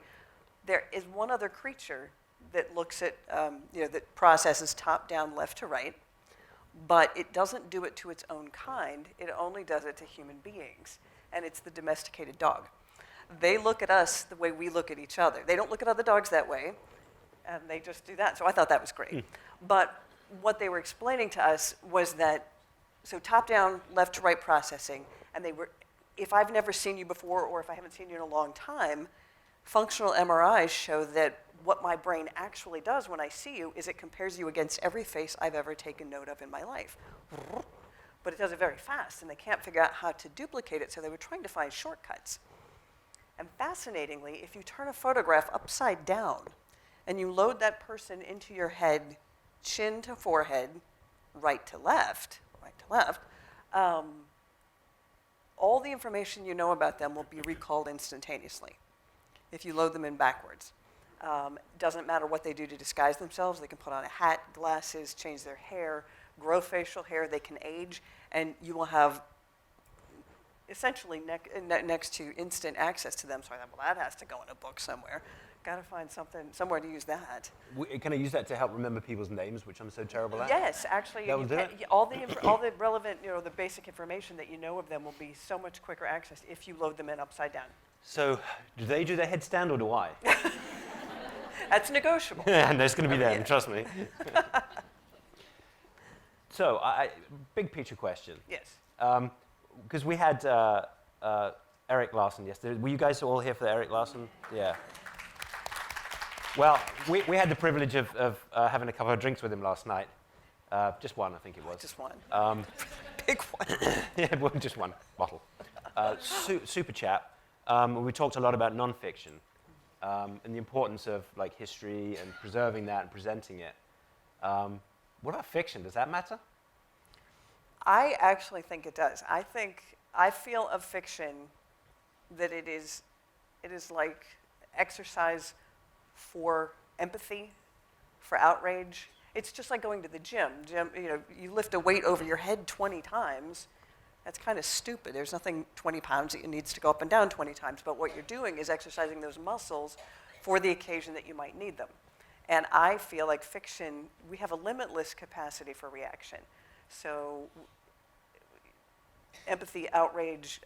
there is one other creature that looks at, that processes top down, left to right, but it doesn't do it to its own kind. It only does it to human beings. and it's the domesticated dog. They look at us the way we look at each other. They don't look at other dogs that way, and they just do that. So I thought that was great. But what they were explaining to us was that, so top-down, left-to-right processing, and they were, if I've never seen you before or if I haven't seen you in a long time, functional MRIs show that what my brain actually does when I see you is it compares you against every face I've ever taken note of in my life. But it does it very fast, and they can't figure out how to duplicate it, so they were trying to find shortcuts. And fascinatingly, if you turn a photograph upside down and you load that person into your head, chin to forehead, right to left, all the information you know about them will be recalled instantaneously if you load them in backwards. Doesn't matter what they do to disguise themselves. They can put on a hat, glasses, change their hair, grow facial hair. They can age, and you will have essentially next to instant access to them. So I thought, well, that has to go in a book somewhere. Got to find somewhere to use that. Can I use that to help remember people's names, which I'm so terrible at? Yes, actually, That will do it? all the relevant, the basic information that you know of them will be so much quicker access if you load them in upside down. So do they do their headstand or do I? That's negotiable. And there's going to be them, Yeah. trust me. So, big picture question. Yes. Because we had Eric Larson yesterday. Were you guys all here for the Eric Larson? Yeah. Well, we had the privilege of having a couple of drinks with him last night. Just one, I think it was. Just one. Big one. Yeah, well, just one bottle. Super chap. We talked a lot about nonfiction and the importance of like history and preserving that and presenting it. What about fiction? Does that matter? I actually think it does. I feel of fiction that it is like exercise for empathy, for outrage. It's just like going to the gym. You lift a weight over your head 20 times. That's kind of stupid. There's nothing 20 pounds that needs to go up and down 20 times, but what you're doing is exercising those muscles for the occasion that you might need them. And I feel like fiction, we have a limitless capacity for reaction. So empathy, outrage,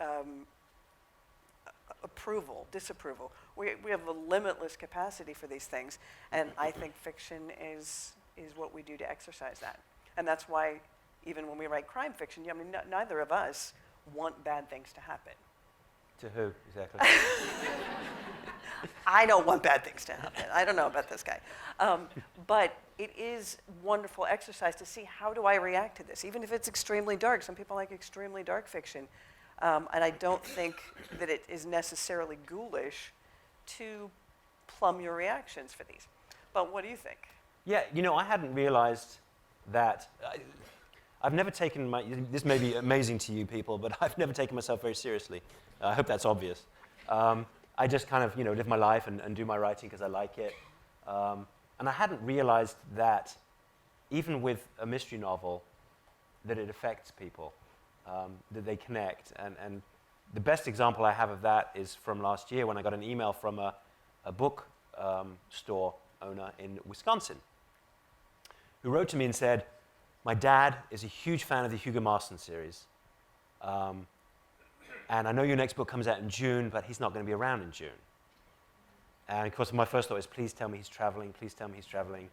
approval, disapproval. We have a limitless capacity for these things, and I think fiction is what we do to exercise that. And that's why even when we write crime fiction, neither of us want bad things to happen. To who, exactly? I don't want bad things to happen. I don't know about this guy. But it is wonderful exercise to see how do I react to this, even if it's extremely dark. Some people like extremely dark fiction. And I don't think that it is necessarily ghoulish to plumb your reactions for these. But what do you think? Yeah, I hadn't realized that. I've never taken this may be amazing to you people, but I've never taken myself very seriously. I hope that's obvious. I just kind of, live my life and do my writing because I like it. And I hadn't realized that even with a mystery novel, that it affects people, that they connect. And the best example I have of that is from last year when I got an email from a book store owner in Wisconsin who wrote to me and said, my dad is a huge fan of the Hugo Marston series. And I know your next book comes out in June, but he's not going to be around in June. And of course, my first thought is, please tell me he's traveling, please tell me he's traveling.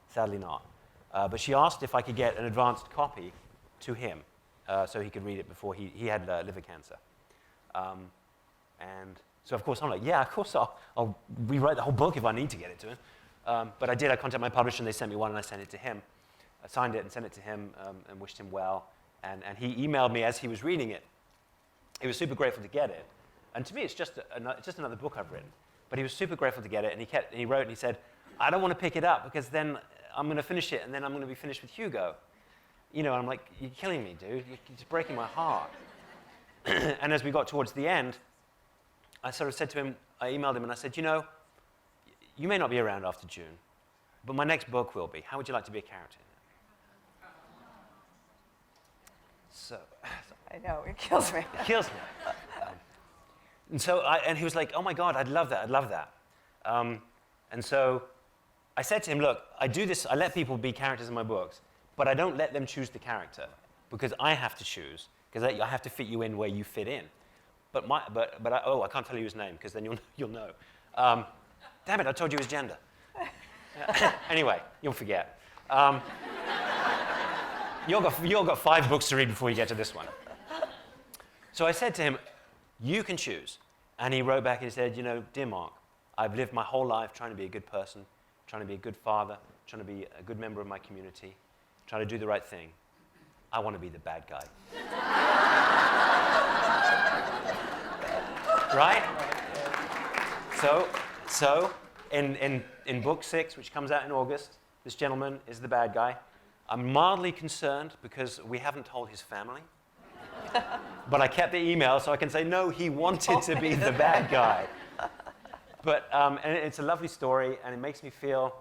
Sadly not. But she asked if I could get an advanced copy to him so he could read it before he had liver cancer. And so, of course, I'm like, yeah, of course, I'll rewrite the whole book if I need to get it to him. But I did. I contacted my publisher, and they sent me one, and I sent it to him. I signed it and sent it to him and wished him well. And he emailed me as he was reading it. He was super grateful to get it. And to me, it's just another book I've written. But he was super grateful to get it, and he wrote and he said, I don't want to pick it up because then I'm going to finish it, and then I'm going to be finished with Hugo. And I'm like, you're killing me, dude. You're just breaking my heart. And as we got towards the end, I sort of said to him, I emailed him, and I said, you may not be around after June, but my next book will be. How would you like to be a character in it? So, I know, it kills me. It kills me. And he was like, oh my God, I'd love that. And so I said to him, look, I do this, I let people be characters in my books, but I don't let them choose the character because I have to choose, because I have to fit you in where you fit in. I can't tell you his name because then you'll know. Damn it, I told you his gender. Anyway, you'll forget. You've got 5 books to read before you get to this one. So I said to him, you can choose. And he wrote back and he said, dear Mark, I've lived my whole life trying to be a good person, trying to be a good father, trying to be a good member of my community, trying to do the right thing. I want to be the bad guy. Right? So in book 6, which comes out in August, this gentleman is the bad guy. I'm mildly concerned because we haven't told his family. But I kept the email so I can say, no, he wanted to be the bad guy. But and it's a lovely story, and it makes me feel,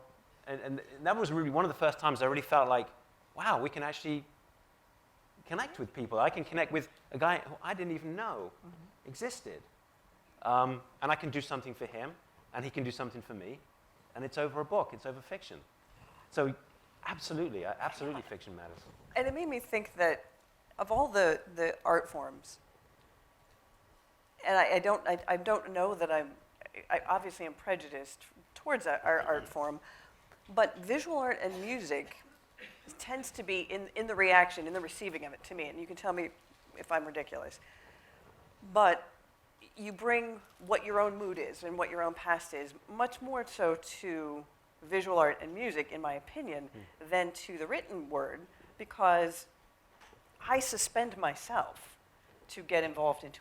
and that was really one of the first times I really felt like, wow, we can actually connect with people. I can connect with a guy who I didn't even know existed. And I can do something for him, and he can do something for me, and it's over a book, it's over fiction. So absolutely fiction matters. And it made me think that of all the art forms, and I don't know that I obviously am prejudiced towards our art form, but visual art and music tends to be in the reaction, in the receiving of it to me, and you can tell me if I'm ridiculous, but you bring what your own mood is and what your own past is, much more so to visual art and music, in my opinion, than to the written word, because I suspend myself to get involved in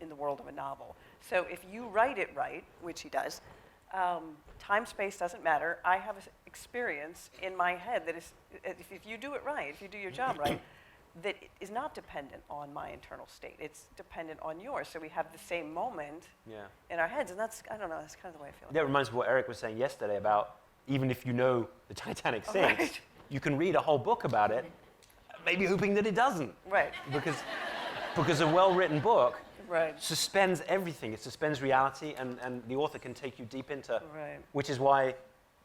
the world of a novel. So if you write it right, which he does, time, space doesn't matter. I have an experience in my head that is, if you do it right, if you do your job right, that is not dependent on my internal state. It's dependent on yours. So we have the same moment in our heads, and that's, I don't know, that's kind of the way I feel. That reminds me of what Eric was saying yesterday about even if you know the Titanic sinks, right. You can read a whole book about it, maybe hoping that it doesn't. Right. Because a well-written book right. suspends everything. It suspends reality, and the author can take you deep into, right. which is why,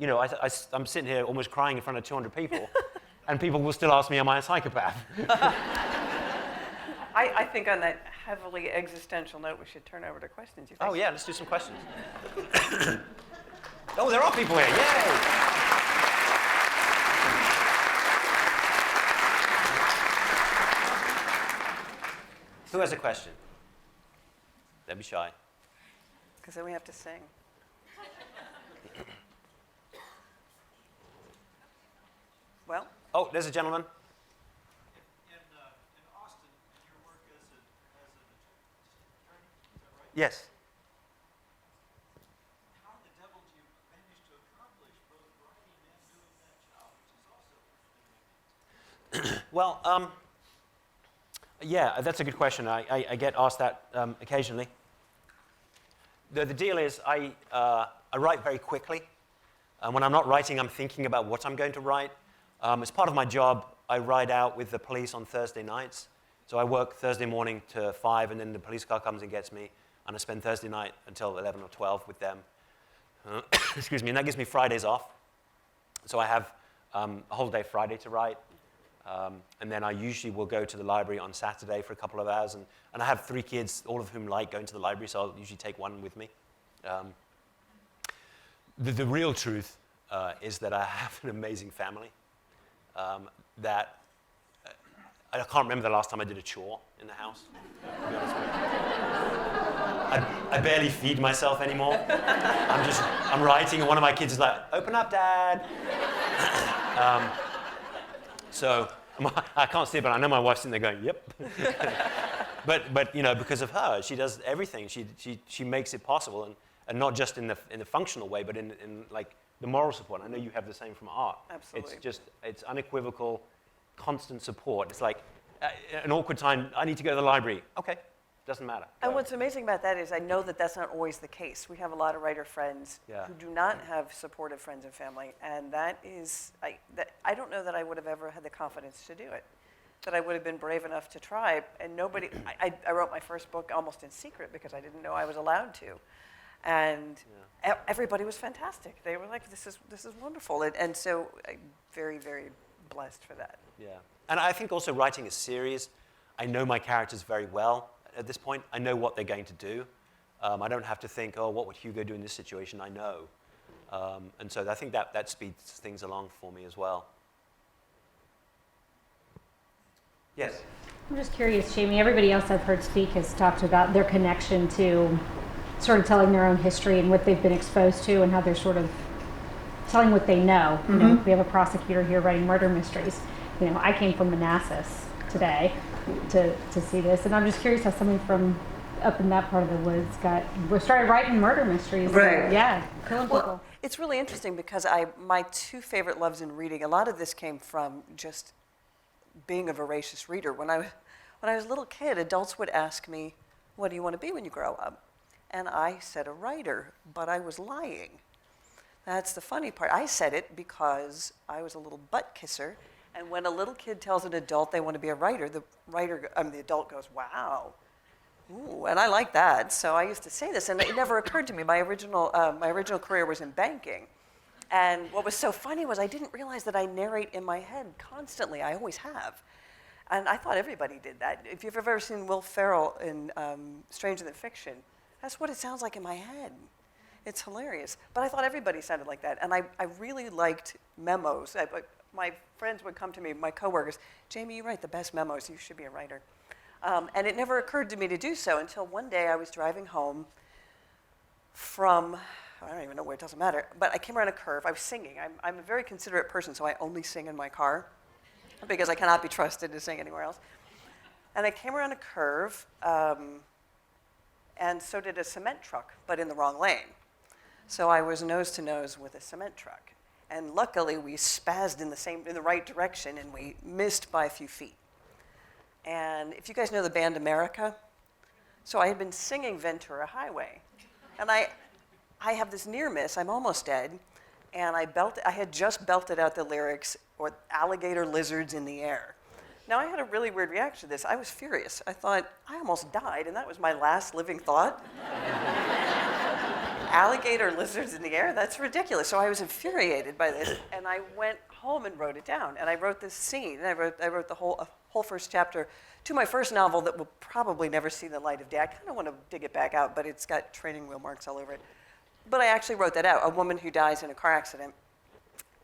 I'm sitting here almost crying in front of 200 people, and people will still ask me, am I a psychopath? I think on that heavily existential note, we should turn over to questions. You think? Oh, yeah, let's do some questions. Oh, there are people here. Yay! Who has a question? Don't be shy. Because then we have to sing. Well? Oh, there's a gentleman. In Austin, your work as an attorney, is that right? Yes. How the devil do you manage to accomplish both writing and doing that job, which is also Well, yeah, that's a good question. I get asked that occasionally. The deal is I write very quickly. When I'm not writing, I'm thinking about what I'm going to write. As part of my job, I ride out with the police on Thursday nights. So I work Thursday morning to 5, and then the police car comes and gets me, and I spend Thursday night until 11 or 12 with them. Excuse me, and that gives me Fridays off. So I have a whole day Friday to write. And then I usually will go to the library on Saturday for a couple of hours. And I have 3 kids, all of whom like going to the library, so I'll usually take one with me. The real truth is that I have an amazing family. That I can't remember the last time I did a chore in the house, to be honest with you. I barely feed myself anymore. I'm writing, and one of my kids is like, "Open up, Dad." So I can't see it, but I know my wife's sitting there going, "Yep." but because of her, she does everything. She makes it possible, and not just in the functional way, but in like the moral support. I know you have the same from art. Absolutely. It's unequivocal, constant support. It's like an awkward time. I need to go to the library. Okay, doesn't matter. And what's amazing about that is I know that that's not always the case. We have a lot of writer friends who do not have supportive friends and family, and that is, I don't know that I would have ever had the confidence to do it, that I would have been brave enough to try, and nobody, I wrote my first book almost in secret because I didn't know I was allowed to, and everybody was fantastic. They were like, this is wonderful, and so I'm very, very blessed for that. Yeah, and I think also writing a series, I know my characters very well. at this point. I know what they're going to do. I don't have to think, oh, what would Hugo do in this situation? I know. And so I think that speeds things along for me as well. Yes? I'm just curious, Jamie, everybody else I've heard speak has talked about their connection to sort of telling their own history and what they've been exposed to and how they're sort of telling what they know. You know, we have a prosecutor here writing murder mysteries. You know, I came from Manassas today to see this, and I'm just curious how somebody from up in that part of the woods started writing murder mysteries. Right. And, yeah, killing people. Well, it's really interesting because my two favorite loves in reading, a lot of this came from just being a voracious reader. When I was a little kid, adults would ask me, what do you want to be when you grow up? And I said a writer, but I was lying. That's the funny part. I said it because I was a little butt kisser, and when a little kid tells an adult they want to be a writer, the adult goes, wow. Ooh, and I like that. So I used to say this, and it never occurred to me. My original career was in banking. And what was so funny was I didn't realize that I narrate in my head constantly. I always have. And I thought everybody did that. If you've ever seen Will Ferrell in Stranger Than Fiction, that's what it sounds like in my head. It's hilarious. But I thought everybody sounded like that. And I really liked memos. My friends would come to me, my coworkers, Jamie, you write the best memos. You should be a writer. And it never occurred to me to do so until one day I was driving home from, I don't even know where, it doesn't matter, but I came around a curve. I was singing. I'm a very considerate person, so I only sing in my car because I cannot be trusted to sing anywhere else. And I came around a curve, and so did a cement truck, but in the wrong lane. So I was nose to nose with a cement truck. And luckily, we spazzed in the right direction, and we missed by a few feet. And if you guys know the band America, so I had been singing Ventura Highway. And I have this near miss, I'm almost dead, and I had just belted out the lyrics, or alligator lizards in the air. Now, I had a really weird reaction to this. I was furious. I thought, I almost died, and that was my last living thought. Alligator lizards in the air? That's ridiculous. So I was infuriated by this, and I went home and wrote it down. And I wrote this scene, and I wrote the whole first chapter to my first novel that will probably never see the light of day. I kind of want to dig it back out, but it's got training wheel marks all over it. But I actually wrote that out, a woman who dies in a car accident,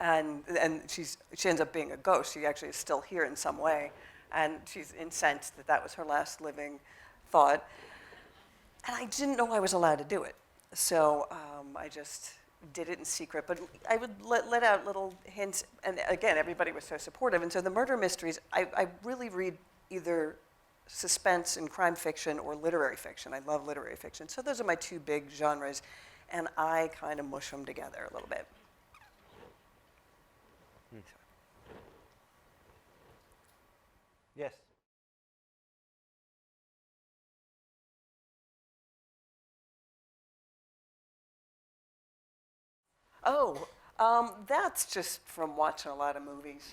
and she ends up being a ghost. She actually is still here in some way, and she's incensed that was her last living thought. And I didn't know I was allowed to do it. So I just did it in secret, but I would let out little hints, and again, everybody was so supportive. And so the murder mysteries, I really read either suspense and crime fiction or literary fiction. I love literary fiction. So those are my two big genres, and I kind of mush them together a little bit. Yes. Oh, that's just from watching a lot of movies.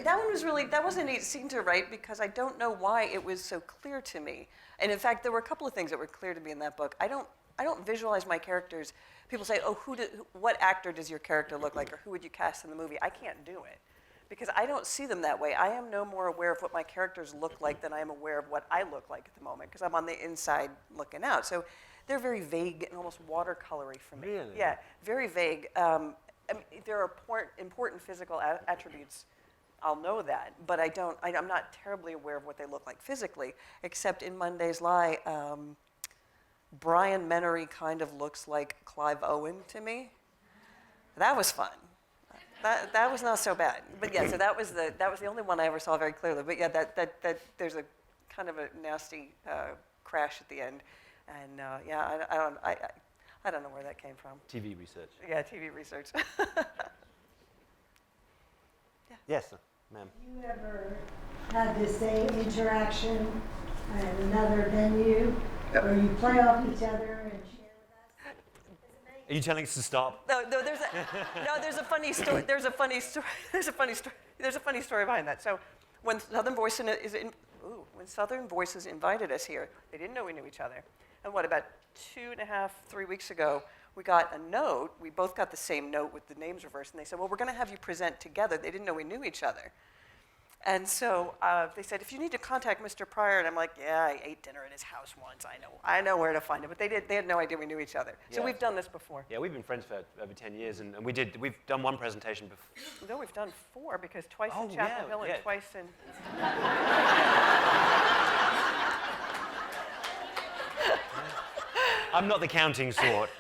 That wasn't a neat scene to write because I don't know why it was so clear to me. And in fact, there were a couple of things that were clear to me in that book. I don't visualize my characters. People say, oh, what actor does your character look like, or who would you cast in the movie? I can't do it because I don't see them that way. I am no more aware of what my characters look like than I am aware of what I look like at the moment because I'm on the inside looking out. So they're very vague and almost watercolory for me. Really? Yeah, very vague. There are important physical attributes. I'll know that, but I'm not terribly aware of what they look like physically, except in Monday's Lie, Brian Menery kind of looks like Clive Owen to me. That was fun. That was not so bad. But yeah, so that was the only one I ever saw very clearly. But yeah, that there's a kind of a nasty crash at the end. And yeah, I don't know where that came from. TV research. Yeah, TV research. Yeah. Yes, ma'am. You ever had the same interaction at another venue where you play off each other and share with us? Are you telling us to stop? No, there's a funny story. There's a funny story behind that. So when Southern Voices invited us here, they didn't know we knew each other. And about 2.5, 3 weeks ago, we got a note. We both got the same note with the names reversed. And they said, well, we're going to have you present together. They didn't know we knew each other. And so they said, if you need to contact Mr. Pryor, and I'm like, yeah, I ate dinner at his house once. I know where to find him. But they had no idea we knew each other. So Yeah. we've done this before. Yeah, we've been friends for over 10 years, and we've done one presentation before. No, we've done 4 because twice Oh, in Chapel yeah, Hill yeah. and twice in. I'm not the counting sort.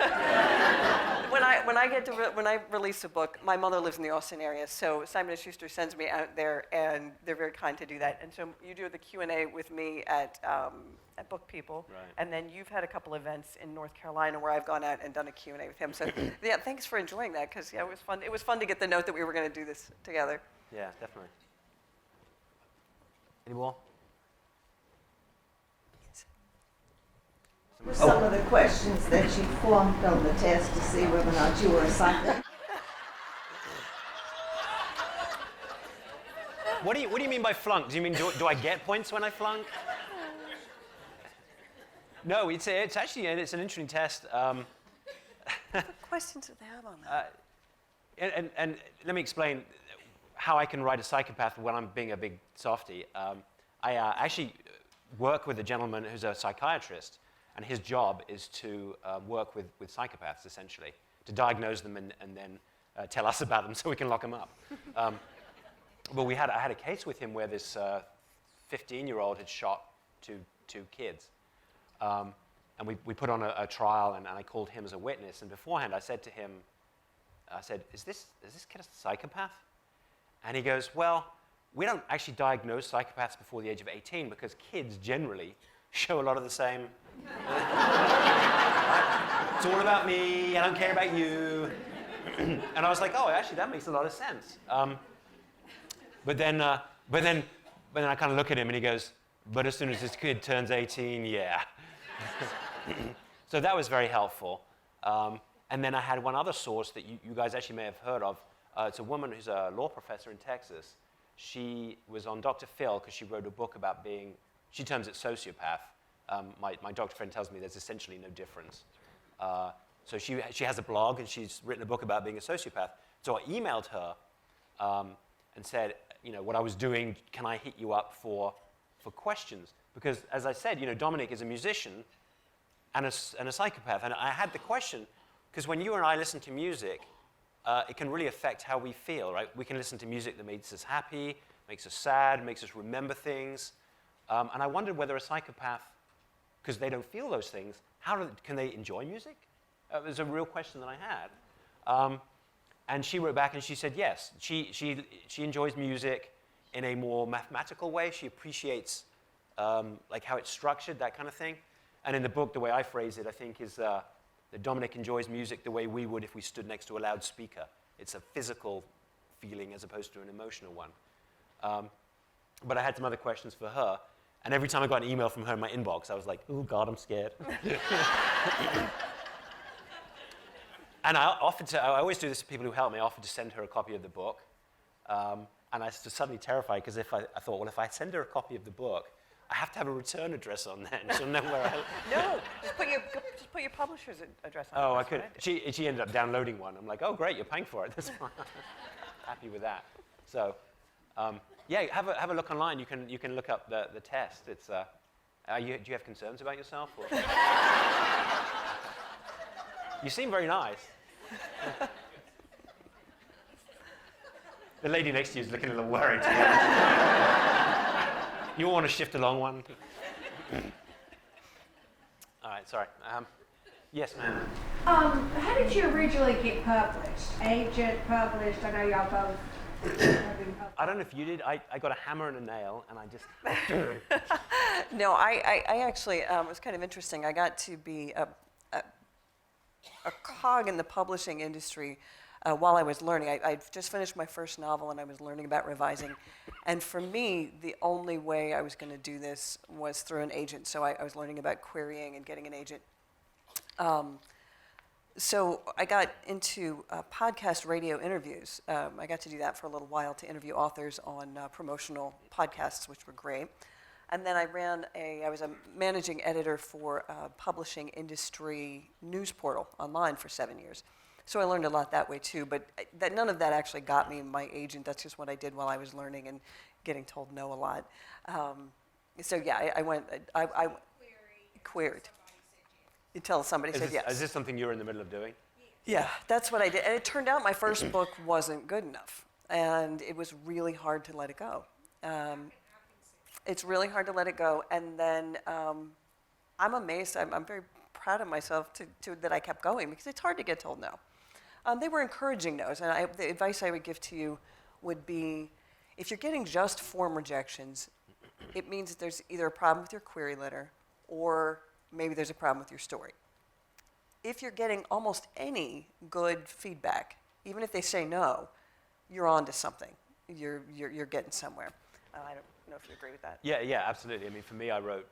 When I release a book, my mother lives in the Austin area, so Simon & Schuster sends me out there, and they're very kind to do that. And so you do the Q&A with me at Book People, Right. and then you've had a couple events in North Carolina where I've gone out and done a Q&A with him. So yeah, thanks for enjoying that, because yeah, it was fun. It was fun to get the note that we were going to do this together. Yeah, definitely. Any more? What were some of the questions that you flunked on the test to see whether or not you were a psychic? What do you mean by flunk? Do you mean do I get points when I flunk? No, it's actually an interesting test. What questions do they have on that? And let me explain how I can write a psychopath when I'm being a big softie. I actually work with a gentleman who's a psychiatrist, and his job is to work with psychopaths, essentially, to diagnose them and then tell us about them so we can lock them up. Well, I had a case with him where this 15-year-old had shot two kids. And we put on a trial, and I called him as a witness. And beforehand, I said to him, is this kid a psychopath? And he goes, well, we don't actually diagnose psychopaths before the age of 18 because kids generally show a lot of the same. It's all about me, I don't care about you. And I was like, oh, actually, that makes a lot of sense. But then I kind of look at him, and he goes, but as soon as this kid turns 18, yeah. So that was very helpful. And then I had one other source that you guys actually may have heard of. It's a woman who's a law professor in Texas. She was on Dr. Phil because she wrote a book about being, she terms it sociopath. My doctor friend tells me there's essentially no difference. So she has a blog, and she's written a book about being a sociopath. So I emailed her and said, what I was doing, can I hit you up for questions? Because as I said, Dominic is a musician and a psychopath. And I had the question, because when you and I listen to music, it can really affect how we feel, right? We can listen to music that makes us happy, makes us sad, makes us remember things. And I wondered whether a psychopath, because they don't feel those things, can they enjoy music? It was a real question that I had. And she wrote back and she said yes. She enjoys music in a more mathematical way. She appreciates like how it's structured, that kind of thing. And in the book, the way I phrase it, I think, is that Dominic enjoys music the way we would if we stood next to a loudspeaker. It's a physical feeling as opposed to an emotional one. But I had some other questions for her. And every time I got an email from her in my inbox, I was like, oh, God, I'm scared. And I always do this to people who help me. I offered to send her a copy of the book. And I was just suddenly terrified because I thought, well, if I send her a copy of the book, I have to have a return address on that, and she'll know where I... No, just put your publisher's address on. Oh, I That's could. what did. She ended up downloading one. I'm like, oh, great, you're paying for it. That's fine. Happy with that. So, yeah, have a look online. You can look up the test. It's do you have concerns about yourself? Or? You seem very nice. The lady next to you is looking a little worried. You all want to shift along one? All right, sorry. Yes, ma'am. How did you originally get published? Agent, published? I know y'all both have been published. I don't know if you did. I got a hammer and a nail, and I just... No, I actually, it was kind of interesting. I got to be a cog in the publishing industry while I was learning. I just finished my first novel, and I was learning about revising. And for me, the only way I was going to do this was through an agent. So I was learning about querying and getting an agent. So I got into podcast radio interviews. I got to do that for a little while to interview authors on promotional podcasts, which were great. And then I was a managing editor for a publishing industry news portal online for 7 years. So I learned a lot that way too, but none of that actually got me my agent. That's just what I did while I was learning. And getting told no a lot. So yeah, I queried. Until somebody said yes. Is this something you're in the middle of doing? Yeah, that's what I did. And it turned out my first book wasn't good enough. And it was really hard to let it go. It's really hard to let it go. And then I'm amazed. I'm very proud of myself that I kept going because it's hard to get told no. They were encouraging no's. And the advice I would give to you would be, if you're getting just form rejections, it means that there's either a problem with your query letter or maybe there's a problem with your story. If you're getting almost any good feedback, even if they say no, you're on to something. You're getting somewhere. I don't know if you agree with that. Yeah, absolutely. I mean, for me, I wrote,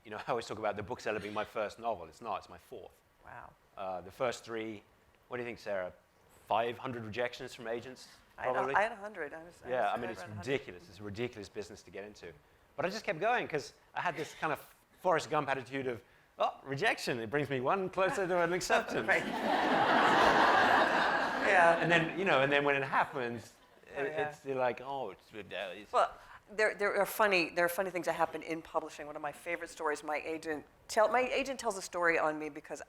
I always talk about the bookseller being my first novel. It's not, it's my fourth. Wow. The first three, what do you think, Sarah? 500 rejections from agents, I probably? had 100. I mean, it's ridiculous. It's a ridiculous business to get into. But I just kept going because I had this kind of Forrest Gump attitude of, rejection. It brings me one closer to an acceptance. Right. Yeah. And then, when it happens, you're like, it's Well, there are funny things that happen in publishing. One of my favorite stories, my agent tells a story on me because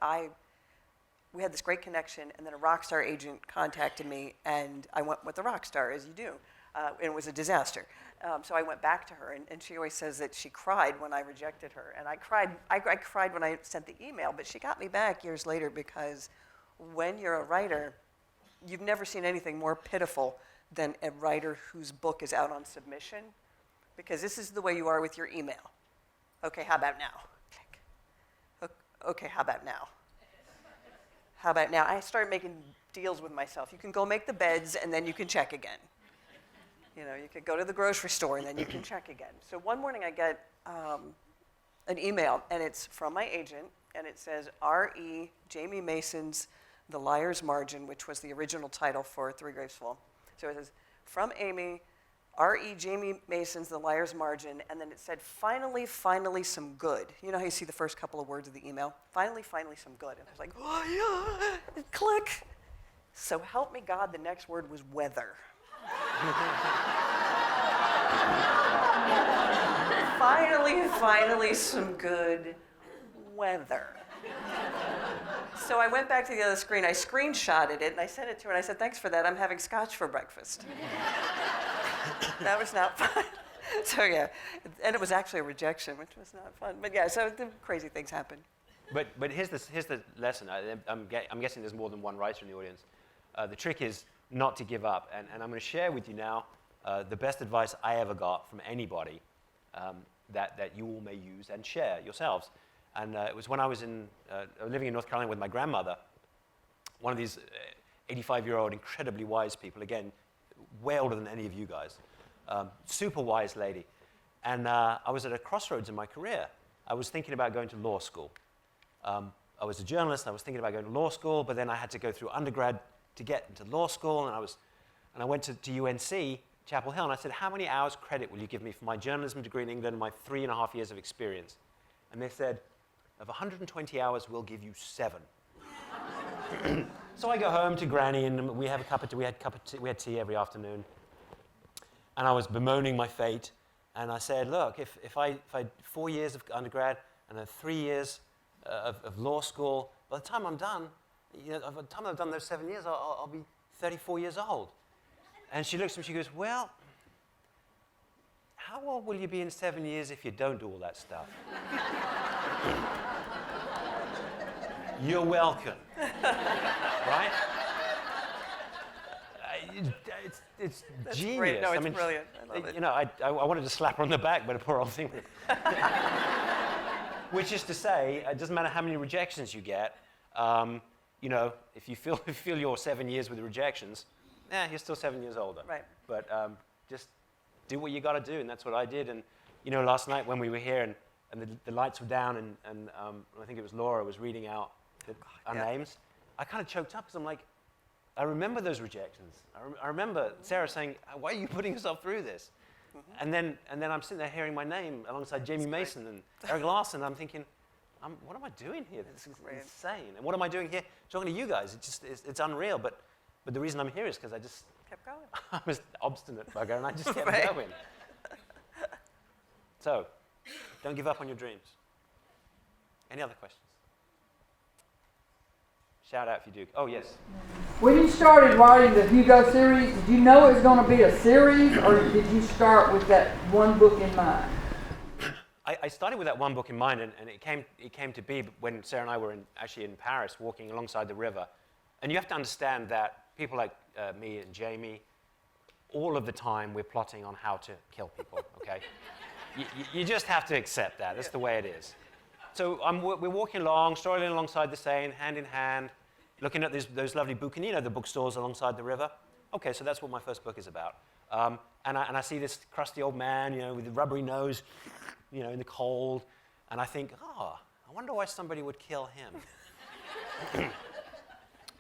we had this great connection, and then a rock star agent contacted me, and I went with the rock star, as you do, and it was a disaster. So I went back to her, and she always says that she cried when I rejected her, and I cried when I sent the email, but she got me back years later because when you're a writer, you've never seen anything more pitiful than a writer whose book is out on submission, because this is the way you are with your email. Okay, how about now? Okay, how about now? How about now? I started making deals with myself. You can go make the beds, and then you can check again. You could go to the grocery store, and then you can check again. So one morning I get an email, and it's from my agent, and it says, R.E. Jamie Mason's The Liar's Margin, which was the original title for Three Graves Full. So it says, from Amy, R.E. Jamie Mason's The Liar's Margin, and then it said, finally, some good. You know how you see the first couple of words of the email? Finally, some good. And I was like, oh, yeah, click. So help me God, the next word was weather. Finally, some good weather. So I went back to the other screen, I screenshotted it, and I sent it to her, and I said, thanks for that, I'm having scotch for breakfast. That was not fun. So yeah, and it was actually a rejection, which was not fun. But yeah, so the crazy things happen. But here's the lesson. I'm guessing there's more than one writer in the audience. The trick is not to give up. And I'm going to share with you now the best advice I ever got from anybody that you all may use and share yourselves. And it was when I was living in North Carolina with my grandmother, one of these 85-year-old incredibly wise people, again, way older than any of you guys, super wise lady. And I was at a crossroads in my career. I was thinking about going to law school. I was a journalist. I was thinking about going to law school, but then I had to go through undergrad to get into law school. And I went to UNC, Chapel Hill, and I said, how many hours credit will you give me for my journalism degree in England and my 3.5 years of experience? And they said, of 120 hours, we'll give you 7. So I go home to Granny, and we had tea every afternoon. And I was bemoaning my fate. And I said, look, if I had 4 years of undergrad and then 3 years of law school, by the time I'm done, by the time I've done those 7 years, I'll be 34 years old. And she looks at me, she goes, well, how old will you be in 7 years if you don't do all that stuff? You're welcome. Right? It's That's genius. great. No, it's brilliant. I love it. I wanted to slap her on the back, but a poor old thing. Which is to say, it doesn't matter how many rejections you get. If you feel you're 7 years with the rejections, you're still 7 years older. Right. But just do what you got to do, and that's what I did. And last night when we were here and the lights were down, and I think it was Laura was reading out our names, I kind of choked up because I'm like, I remember those rejections. I remember Sarah saying, why are you putting yourself through this? Mm-hmm. And then I'm sitting there hearing my name alongside Jamie Mason and Eric Larson, and I'm thinking, what am I doing here? This is insane. And what am I doing here talking to you guys? It's unreal. But the reason I'm here is because I just kept going. I'm an obstinate bugger, and I just kept Right. going. So, don't give up on your dreams. Any other questions? Shout out if you do. Oh, yes. When you started writing the Hugo series, did you know it was going to be a series, or did you start with that one book in mind? I started with that one book in mind, and it came to be when Sarah and I were actually in Paris, walking alongside the river. And you have to understand that people like me and Jamie, all of the time we're plotting on how to kill people, okay? you just have to accept that. That's the way it is. So we're walking along, strolling alongside the Seine, hand in hand, looking at those lovely the bookstores alongside the river. Okay, so that's what my first book is about. And I see this crusty old man, with the rubbery nose, in the cold, and I think, I wonder why somebody would kill him.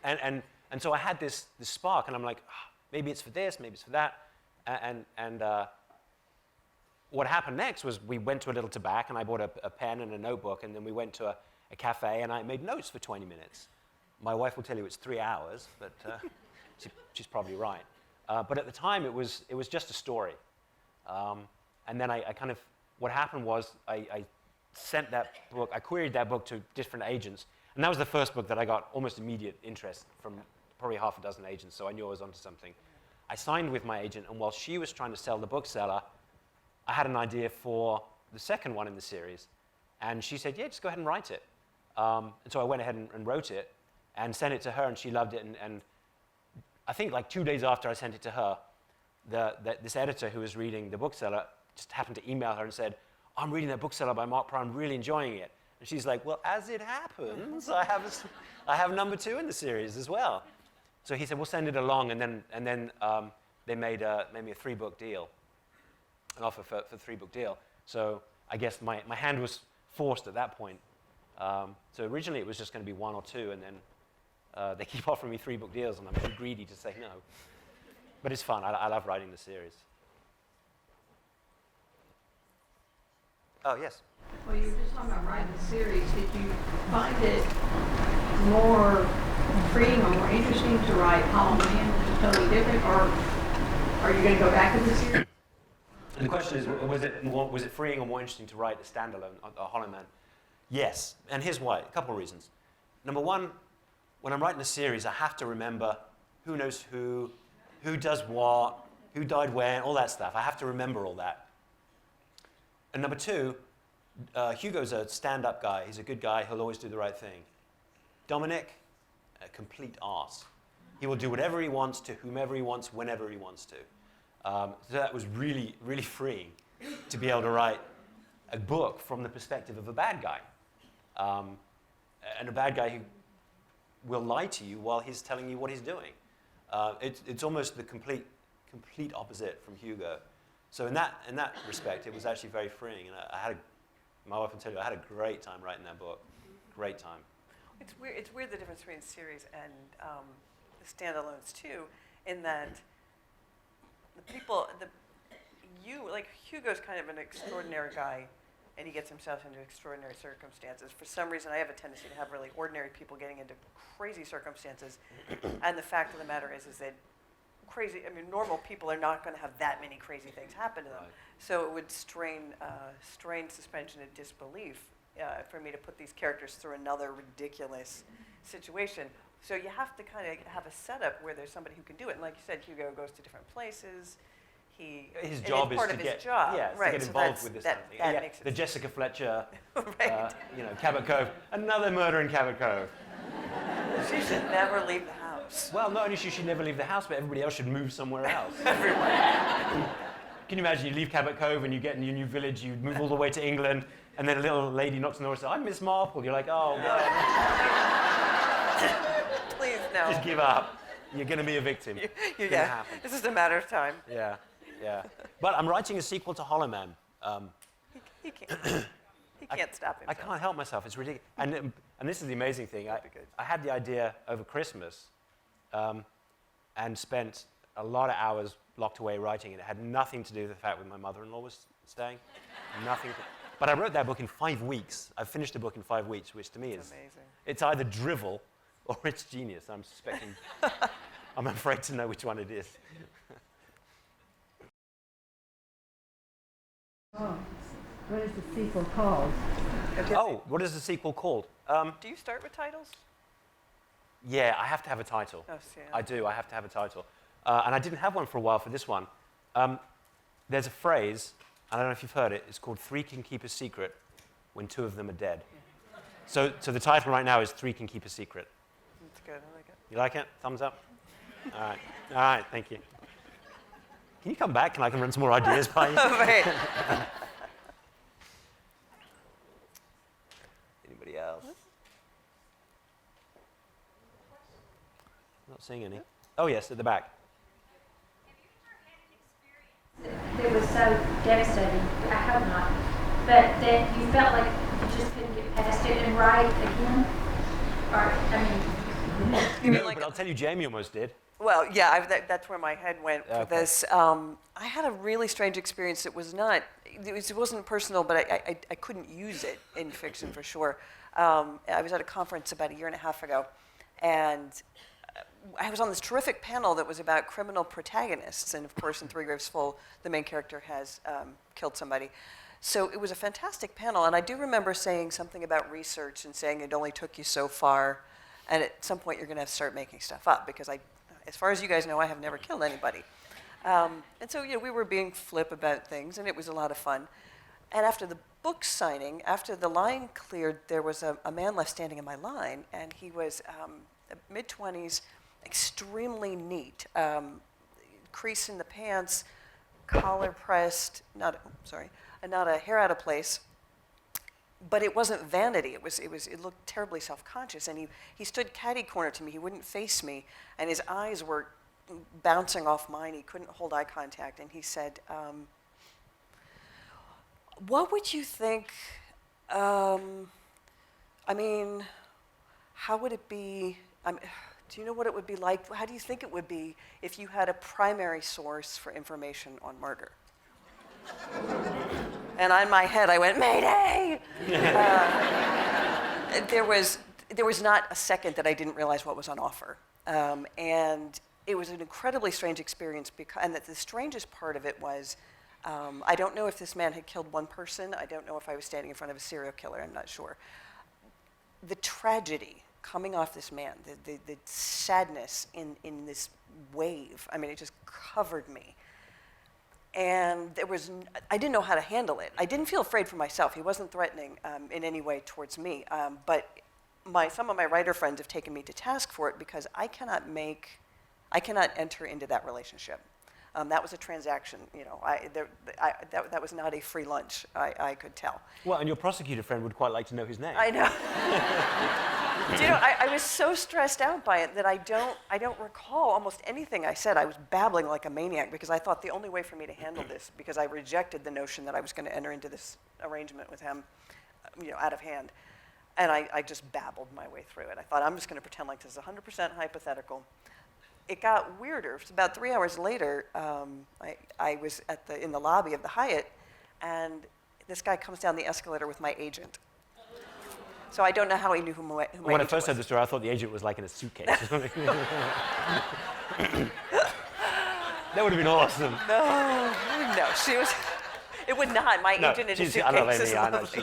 and so I had this spark, and I'm like, maybe it's for this, maybe it's for that. And what happened next was we went to a little tobacco, and I bought a pen and a notebook, and then we went to a cafe, and I made notes for 20 minutes. My wife will tell you it's 3 hours, but she's probably right. But at the time, it was just a story. And then I kind of, what happened was I sent that book, I queried that book to different agents, and that was the first book that I got almost immediate interest from probably half a dozen agents, so I knew I was onto something. I signed with my agent, and while she was trying to sell the bookseller, I had an idea for the second one in the series, and she said, yeah, just go ahead and write it. And so I went ahead and wrote it and sent it to her, and she loved it, and I think like 2 days after I sent it to her, this editor who was reading the bookseller just happened to email her and said, I'm reading that bookseller by Mark Pryor, I'm really enjoying it. And she's like, well, as it happens, I have number 2 in the series as well. So he said, we'll send it along, and then they made me a 3-book deal, an offer for a 3-book deal. So I guess my hand was forced at that point. So originally it was just going to be 1 or 2, and then they keep offering me 3-book deals, and I'm too greedy to say no. But it's fun. I love writing the series. Oh, yes. Well, you were just talking about writing the series. Did you find it more freeing or more interesting to write Hollow Man, which is totally different, or are you going to go back to the series? And the question is, was it freeing or more interesting to write a standalone, a Hollow Man? Yes, and here's why. A couple of reasons. Number one, when I'm writing a series, I have to remember who knows who does what, who died when, all that stuff. I have to remember all that. And number two, Hugo's a stand-up guy. He's a good guy. He'll always do the right thing. Dominic, a complete arse. He will do whatever he wants to whomever he wants, whenever he wants to. So that was really, really freeing to be able to write a book from the perspective of a bad guy. And a bad guy who will lie to you while he's telling you what he's doing. It's almost the complete opposite from Hugo. So in that respect, it was actually very freeing. And my wife will tell you, I had a great time writing that book. Great time. It's weird the difference between series and the standalones too, in that the people, Hugo's kind of an extraordinary guy, and he gets himself into extraordinary circumstances. For some reason, I have a tendency to have really ordinary people getting into crazy circumstances, and the fact of the matter is that normal people are not going to have that many crazy things happen to them. Right. So it would strain suspension of disbelief for me to put these characters through another ridiculous situation. So you have to kind of have a setup where there's somebody who can do it. And like you said, Hugo goes to different places. His job is part to of get his job. to get involved with this kind of thing. That makes it the Jessica Fletcher, right. Cabot Cove, another murder in Cabot Cove. She should never leave the house. Well, not only should she never leave the house, but everybody else should move somewhere else. Everyone. Can you imagine you leave Cabot Cove and you get in your new village, you move all the way to England, and then a little lady knocks on the door and says, I'm Miss Marple. You're like, oh, no. Please, no. Just give up. You're going to be a victim. It's gonna happen. This is a matter of time. Yeah. But I'm writing a sequel to Hollow Man. He can't. He can't stop I himself. can't help myself. It's ridiculous. And this is the amazing thing. I had the idea over Christmas and spent a lot of hours locked away writing it. It had nothing to do with the fact that my mother-in-law was staying. Nothing. But I wrote that book in 5 weeks. I finished the book in 5 weeks, which to me is amazing. It's either drivel or it's genius. I'm suspecting. I'm afraid to know which one it is. What is the sequel called? Oh, what is the sequel called? Do you start with titles? Yeah, I have to have a title. Oh, yeah. I do. I have to have a title. And I didn't have one for a while for this one. There's a phrase, I don't know if you've heard it, it's called "Three can keep a secret when two of them are dead." So the title right now is "Three Can Keep a Secret." That's good. I like it. You like it? Thumbs up? All right. All right, thank you. Can you come back and I can run some more ideas by you? Right. Anybody else? Not seeing any. Oh, yes, at the back. It was so devastating. I hope not. But that you felt like you just couldn't get past it and write again? Or, I mean, You mean No, like but I'll tell you, Jamie almost did. Well, yeah, that's where my head went for Okay. this. I had a really strange experience. It wasn't personal, but I couldn't use it in fiction for sure. I was at a conference about 1.5 years ago, and I was on this terrific panel that was about criminal protagonists. And of course, in Three Graves Full, the main character has killed somebody. So it was a fantastic panel, and I do remember saying something about research and saying it only took you so far, and at some point you're going to have to start making stuff up, because as far as you guys know, I have never killed anybody. And so we were being flip about things, and it was a lot of fun. And after the book signing, after the line cleared, there was a man left standing in my line, and he was mid-20s, extremely neat, crease in the pants, collar pressed, not a hair out of place. But it wasn't vanity. It looked terribly self-conscious. And he stood catty-corner to me. He wouldn't face me, and his eyes were bouncing off mine. He couldn't hold eye contact. And he said, "What would you think? I mean, how would it be? Do you know what it would be like? How do you think it would be if you had a primary source for information on murder?" And in my head, I went, "Mayday!" There was not a second that I didn't realize what was on offer. And it was an incredibly strange experience, and the strangest part of it was, I don't know if this man had killed one person. I don't know if I was standing in front of a serial killer. I'm not sure. The tragedy coming off this man, the sadness in this wave, I mean, it just covered me. And I didn't know how to handle it. I didn't feel afraid for myself. He wasn't threatening in any way towards me. But some of my writer friends have taken me to task for it, because I cannot enter into that relationship. That was a transaction. That was not a free lunch. I could tell. Well, and your prosecutor friend would quite like to know his name. I know. I was so stressed out by it that I don't recall almost anything I said. I was babbling like a maniac, because I thought the only way for me to handle this, because I rejected the notion that I was going to enter into this arrangement with him, out of hand. And I just babbled my way through it. I thought, I'm just going to pretend like this is 100% hypothetical. It got weirder. It was about 3 hours later, I was in the lobby of the Hyatt, and this guy comes down the escalator with my agent. So I don't know how he knew who my agent was. When I first heard the story, I thought the agent was like in a suitcase. That would have been awesome. No, she was. It would not. My agent in a suitcase is lovely.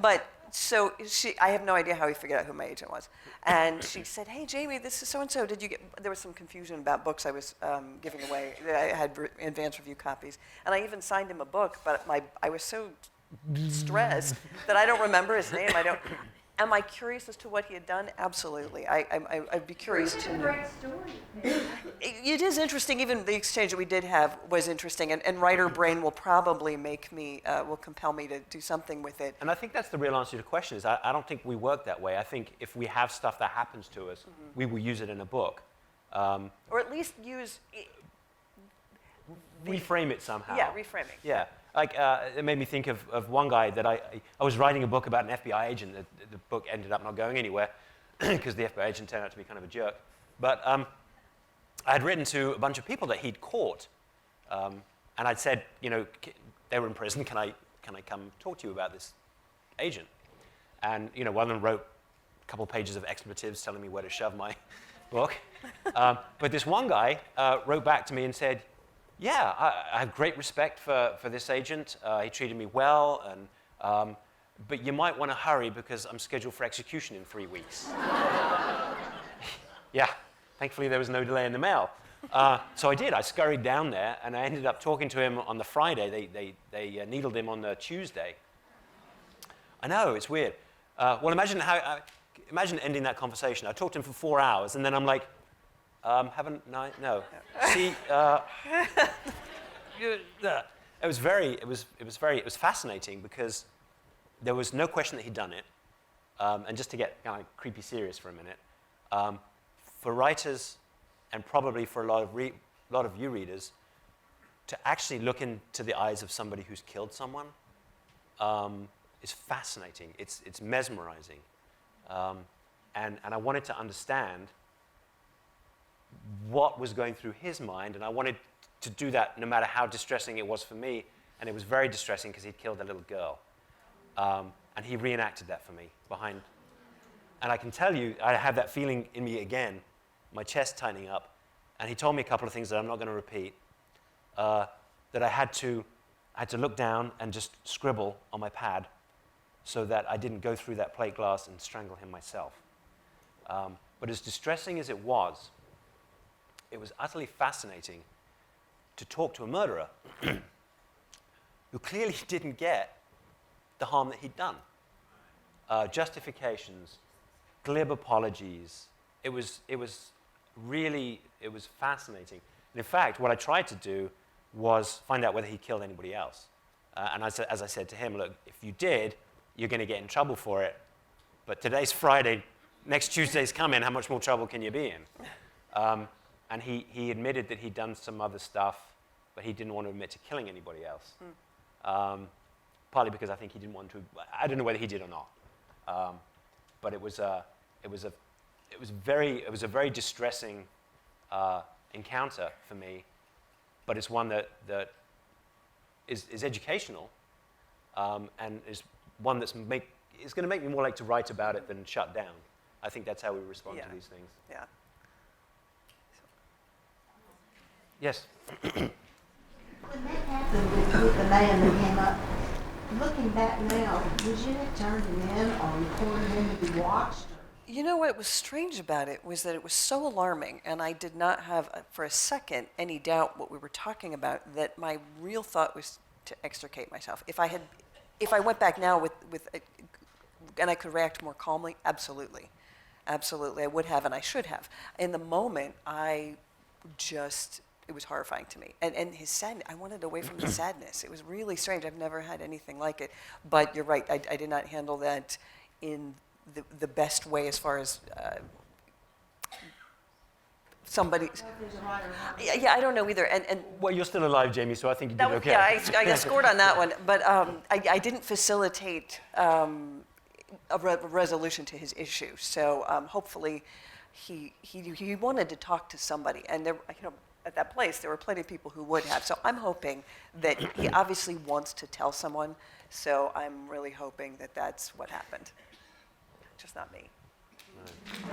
But so I have no idea how he figured out who my agent was. And she said, "Hey, Jamie, this is so-and-so. Did you get..." There was some confusion about books I was giving away. I had advance review copies. And I even signed him a book, but I was so stressed that I don't remember his name. Am I curious as to what he had done? Absolutely. I'd be curious to know. It's a great story. It is interesting. Even the exchange that we did have was interesting, and writer brain will probably will compel me to do something with it. And I think that's the real answer to the question is I don't think we work that way. I think if we have stuff that happens to us, we will use it in a book. Or at least reframe it somehow. Yeah, reframing. Yeah. Like, it made me think of one guy that I was writing a book about an FBI agent. The book ended up not going anywhere because the FBI agent turned out to be kind of a jerk. But I had written to a bunch of people that he'd caught. And I'd said, they were in prison. Can I come talk to you about this agent? And, one of them wrote a couple pages of expletives telling me where to shove my book. But this one guy wrote back to me and said, Yeah, I have great respect for this agent. He treated me well, and but you might want to hurry because I'm scheduled for execution in 3 weeks. Yeah, thankfully there was no delay in the mail. So I did. I scurried down there, and I ended up talking to him on the Friday. They needled him on the Tuesday. I know, it's weird. Well, imagine ending that conversation. I talked to him for 4 hours, and then I'm like, haven't I? No. See, it was fascinating because there was no question that he'd done it. And just to get kind of creepy serious for a minute, for writers and probably for a lot of you readers, to actually look into the eyes of somebody who's killed someone is fascinating. It's mesmerizing. And I wanted to understand what was going through his mind, and I wanted to do that no matter how distressing it was for me, and it was very distressing because he'd killed a little girl. And he reenacted that for me behind. And I can tell you, I have that feeling in me again, my chest tightening up, and he told me a couple of things that I'm not going to repeat, that I had to look down and just scribble on my pad so that I didn't go through that plate glass and strangle him myself. But as distressing as it was utterly fascinating to talk to a murderer who clearly didn't get the harm that he'd done. Justifications, glib apologies. It was fascinating. And in fact, what I tried to do was find out whether he killed anybody else. And as I said to him, look, if you did, you're going to get in trouble for it. But today's Friday, next Tuesday's coming, how much more trouble can you be in? And he admitted that he'd done some other stuff, but he didn't want to admit to killing anybody else. Partly because I think he didn't want to. I don't know whether he did or not. But it was a very distressing encounter for me. But it's one that is educational, and is one that's is going to make me more like to write about it than shut down. I think that's how we respond to these things. Yeah. Yes. When that happened with the man that came up, looking back now, would you have turned him in or recorded him to be watched? You know what was strange about it was that it was so alarming, and I did not have, for a second, any doubt what we were talking about, that my real thought was to extricate myself. If I went back now and I could react more calmly, absolutely. Absolutely, I would have and I should have. In the moment, it was horrifying to me. And his sadness, I wanted away from the sadness. It was really strange. I've never had anything like it. But you're right, I did not handle that in the best way as far as somebody. Yeah, I don't know either. And Well, you're still alive, Jamie, so I think you did okay. Yeah, I got scored on that one. But I didn't facilitate a resolution to his issue. So hopefully he wanted to talk to somebody. And there, at that place, there were plenty of people who would have. So I'm hoping that he obviously wants to tell someone. So I'm really hoping that that's what happened. Just not me. Right.